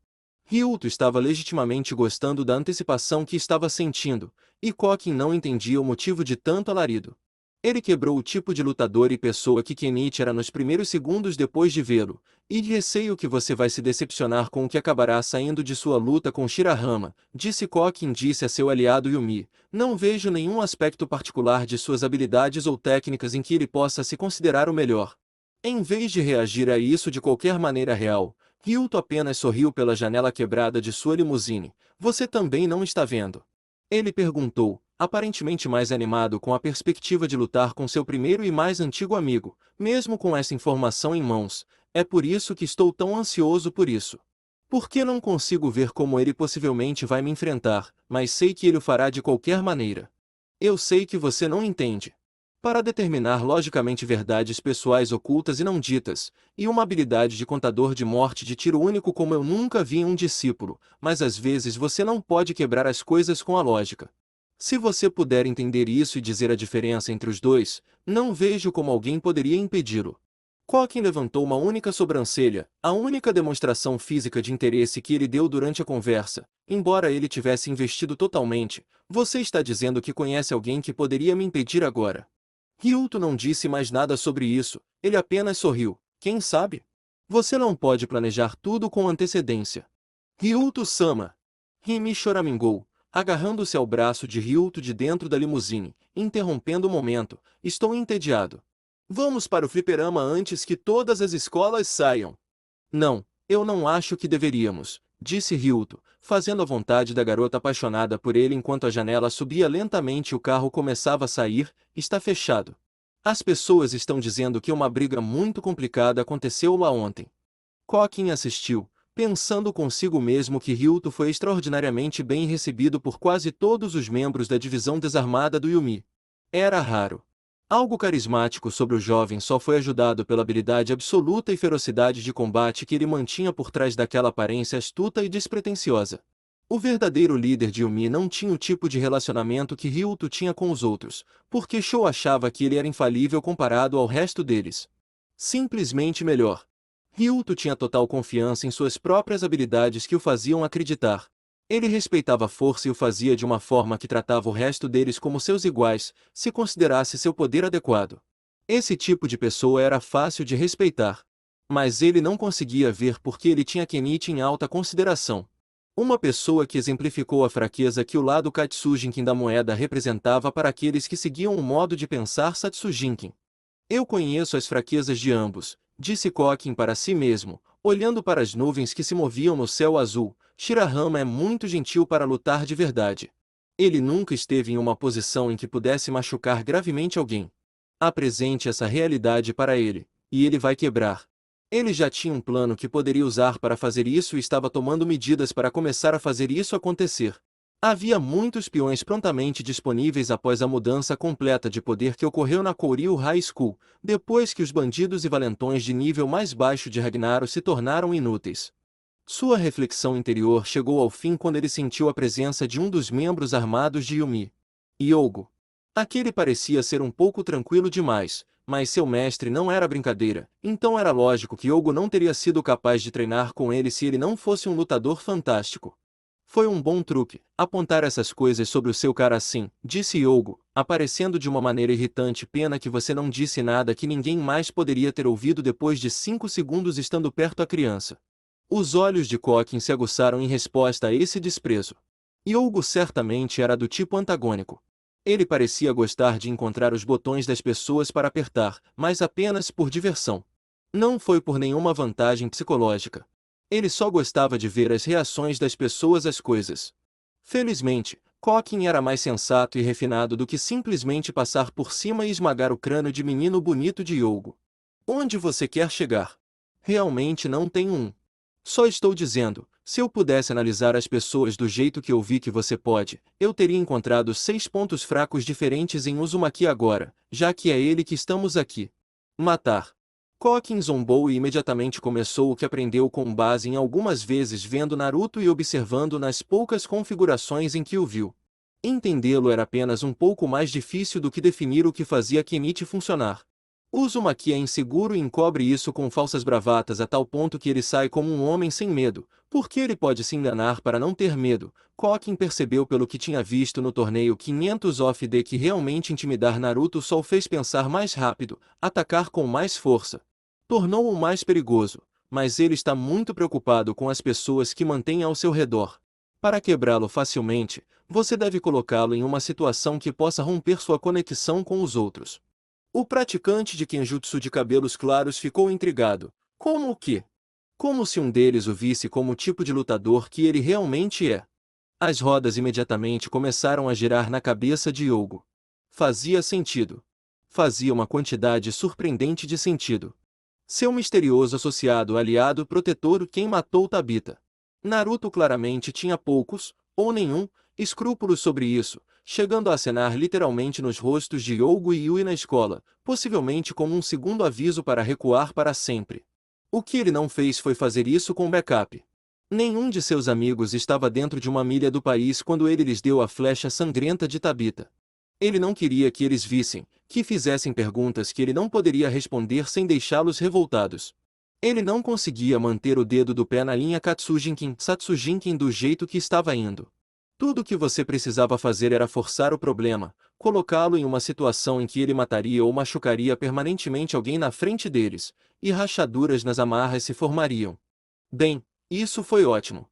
Ryuto estava legitimamente gostando da antecipação que estava sentindo, e Kokin não entendia o motivo de tanto alarido. Ele quebrou o tipo de lutador e pessoa que Kenichi era nos primeiros segundos depois de vê-lo, e receio que você vai se decepcionar com o que acabará saindo de sua luta com Shirahama, disse Kokin a seu aliado Yumi. Não vejo nenhum aspecto particular de suas habilidades ou técnicas em que ele possa se considerar o melhor. Em vez de reagir a isso de qualquer maneira real, Ryuto apenas sorriu pela janela quebrada de sua limusine. Você também não está vendo? Ele perguntou, aparentemente mais animado com a perspectiva de lutar com seu primeiro e mais antigo amigo, mesmo com essa informação em mãos. É por isso que estou tão ansioso por isso. Porque não consigo ver como ele possivelmente vai me enfrentar, mas sei que ele o fará de qualquer maneira. Eu sei que você não entende. Para determinar logicamente verdades pessoais ocultas e não ditas, e uma habilidade de contador de morte de tiro único como eu nunca vi em um discípulo, mas às vezes você não pode quebrar as coisas com a lógica. Se você puder entender isso e dizer a diferença entre os dois, não vejo como alguém poderia impedi-lo. Kokin levantou uma única sobrancelha, a única demonstração física de interesse que ele deu durante a conversa, embora ele tivesse investido totalmente. Você está dizendo que conhece alguém que poderia me impedir agora? Ryuto não disse mais nada sobre isso, ele apenas sorriu. Quem sabe? Você não pode planejar tudo com antecedência. Ryuto-sama. Himi choramingou, agarrando-se ao braço de Ryuto de dentro da limusine, interrompendo o momento. Estou entediado. Vamos para o fliperama antes que todas as escolas saiam. Não, eu não acho que deveríamos, disse Ryuto, fazendo a vontade da garota apaixonada por ele enquanto a janela subia lentamente e o carro começava a sair. Está fechado. As pessoas estão dizendo que uma briga muito complicada aconteceu lá ontem. Kokin assistiu, pensando consigo mesmo que Ryuto foi extraordinariamente bem recebido por quase todos os membros da divisão desarmada do Yumi. Era raro. Algo carismático sobre o jovem só foi ajudado pela habilidade absoluta e ferocidade de combate que ele mantinha por trás daquela aparência astuta e despretensiosa. O verdadeiro líder de Yumi não tinha o tipo de relacionamento que Ryuto tinha com os outros, porque Shou achava que ele era infalível comparado ao resto deles. Simplesmente melhor. Ryuto tinha total confiança em suas próprias habilidades que o faziam acreditar. Ele respeitava a força e o fazia de uma forma que tratava o resto deles como seus iguais, se considerasse seu poder adequado. Esse tipo de pessoa era fácil de respeitar. Mas ele não conseguia ver porque ele tinha Kenichi em alta consideração. Uma pessoa que exemplificou a fraqueza que o lado Katsujinkin da moeda representava para aqueles que seguiam o modo de pensar Satsujinkin. Eu conheço as fraquezas de ambos, disse Kokin para si mesmo, olhando para as nuvens que se moviam no céu azul. Shirahama é muito gentil para lutar de verdade. Ele nunca esteve em uma posição em que pudesse machucar gravemente alguém. Apresente essa realidade para ele, e ele vai quebrar. Ele já tinha um plano que poderia usar para fazer isso e estava tomando medidas para começar a fazer isso acontecer. Havia muitos peões prontamente disponíveis após a mudança completa de poder que ocorreu na Kouryu High School, depois que os bandidos e valentões de nível mais baixo de Ragnaro se tornaram inúteis. Sua reflexão interior chegou ao fim quando ele sentiu a presença de um dos membros armados de Yumi. Yogo. Aquele parecia ser um pouco tranquilo demais, mas seu mestre não era brincadeira, então era lógico que Yogo não teria sido capaz de treinar com ele se ele não fosse um lutador fantástico. Foi um bom truque, apontar essas coisas sobre o seu cara assim, disse Yogo, aparecendo de uma maneira irritante. Pena que você não disse nada que ninguém mais poderia ter ouvido depois de 5 segundos estando perto da criança. Os olhos de Kokin se aguçaram em resposta a esse desprezo. Yogo certamente era do tipo antagônico. Ele parecia gostar de encontrar os botões das pessoas para apertar, mas apenas por diversão. Não foi por nenhuma vantagem psicológica. Ele só gostava de ver as reações das pessoas às coisas. Felizmente, Kokin era mais sensato e refinado do que simplesmente passar por cima e esmagar o crânio de menino bonito de Yogo. Onde você quer chegar? Realmente não tenho um. Só estou dizendo, se eu pudesse analisar as pessoas do jeito que eu vi que você pode, eu teria encontrado 6 pontos fracos diferentes em Uzumaki agora, já que é ele que estamos aqui. Matar. Kokin zombou e imediatamente começou o que aprendeu com base em algumas vezes vendo Naruto e observando nas poucas configurações em que o viu. Entendê-lo era apenas um pouco mais difícil do que definir o que fazia Kenichi funcionar. Uzumaki é inseguro e encobre isso com falsas bravatas a tal ponto que ele sai como um homem sem medo, porque ele pode se enganar para não ter medo. Kokin percebeu pelo que tinha visto no torneio 500 of D que realmente intimidar Naruto só o fez pensar mais rápido, atacar com mais força. Tornou-o mais perigoso, mas ele está muito preocupado com as pessoas que mantém ao seu redor. Para quebrá-lo facilmente, você deve colocá-lo em uma situação que possa romper sua conexão com os outros. O praticante de Kenjutsu de cabelos claros ficou intrigado. Como o quê? Como se um deles o visse como o tipo de lutador que ele realmente é. As rodas imediatamente começaram a girar na cabeça de Yogo. Fazia sentido. Fazia uma quantidade surpreendente de sentido. Seu misterioso associado aliado protetor quem matou Tabita. Naruto claramente tinha poucos, ou nenhum, escrúpulos sobre isso, chegando a acenar literalmente nos rostos de Yogo e Yui na escola, possivelmente como um segundo aviso para recuar para sempre. O que ele não fez foi fazer isso com backup. Nenhum de seus amigos estava dentro de uma milha do país quando ele lhes deu a flecha sangrenta de Tabita. Ele não queria que eles vissem, que fizessem perguntas que ele não poderia responder sem deixá-los revoltados. Ele não conseguia manter o dedo do pé na linha Satsujinkin do jeito que estava indo. Tudo o que você precisava fazer era forçar o problema, colocá-lo em uma situação em que ele mataria ou machucaria permanentemente alguém na frente deles, e rachaduras nas amarras se formariam. Bem, isso foi ótimo.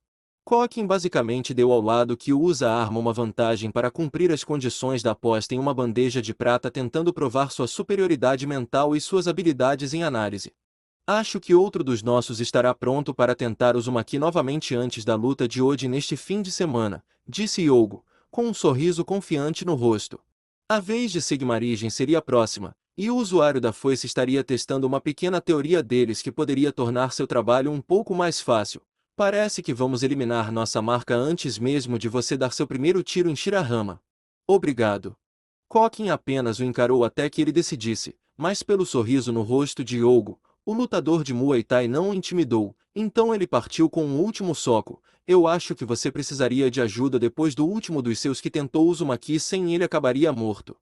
Kokin basicamente deu ao lado que usa a arma uma vantagem para cumprir as condições da aposta em uma bandeja de prata tentando provar sua superioridade mental e suas habilidades em análise. Acho que outro dos nossos estará pronto para tentar Uzumaki novamente antes da luta de hoje neste fim de semana, disse Yogo, com um sorriso confiante no rosto. A vez de Sigmarigem seria a próxima, e o usuário da foice estaria testando uma pequena teoria deles que poderia tornar seu trabalho um pouco mais fácil. Parece que vamos eliminar nossa marca antes mesmo de você dar seu primeiro tiro em Shirahama. Obrigado. Kokin apenas o encarou até que ele decidisse, mas pelo sorriso no rosto de Yogo, o lutador de Muay Thai não o intimidou, então ele partiu com um último soco. Eu acho que você precisaria de ajuda depois do último dos seus que tentou Uzumaki sem ele acabaria morto.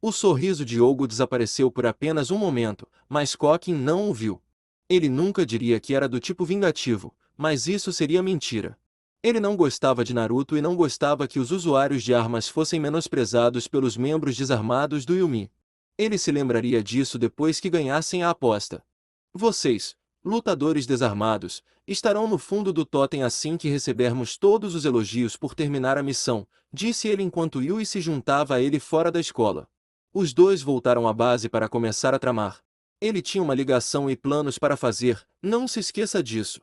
O sorriso de Yogo desapareceu por apenas um momento, mas Kokin não o viu. Ele nunca diria que era do tipo vingativo, mas isso seria mentira. Ele não gostava de Naruto e não gostava que os usuários de armas fossem menosprezados pelos membros desarmados do Yumi. Ele se lembraria disso depois que ganhassem a aposta. Vocês, lutadores desarmados, estarão no fundo do totem assim que recebermos todos os elogios por terminar a missão, disse ele enquanto Yui se juntava a ele fora da escola. Os dois voltaram à base para começar a tramar. Ele tinha uma ligação e planos para fazer, não se esqueça disso.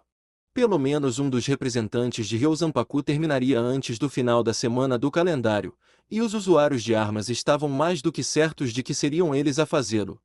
Pelo menos um dos representantes de Ryozanpaku terminaria antes do final da semana do calendário, e os usuários de armas estavam mais do que certos de que seriam eles a fazê-lo.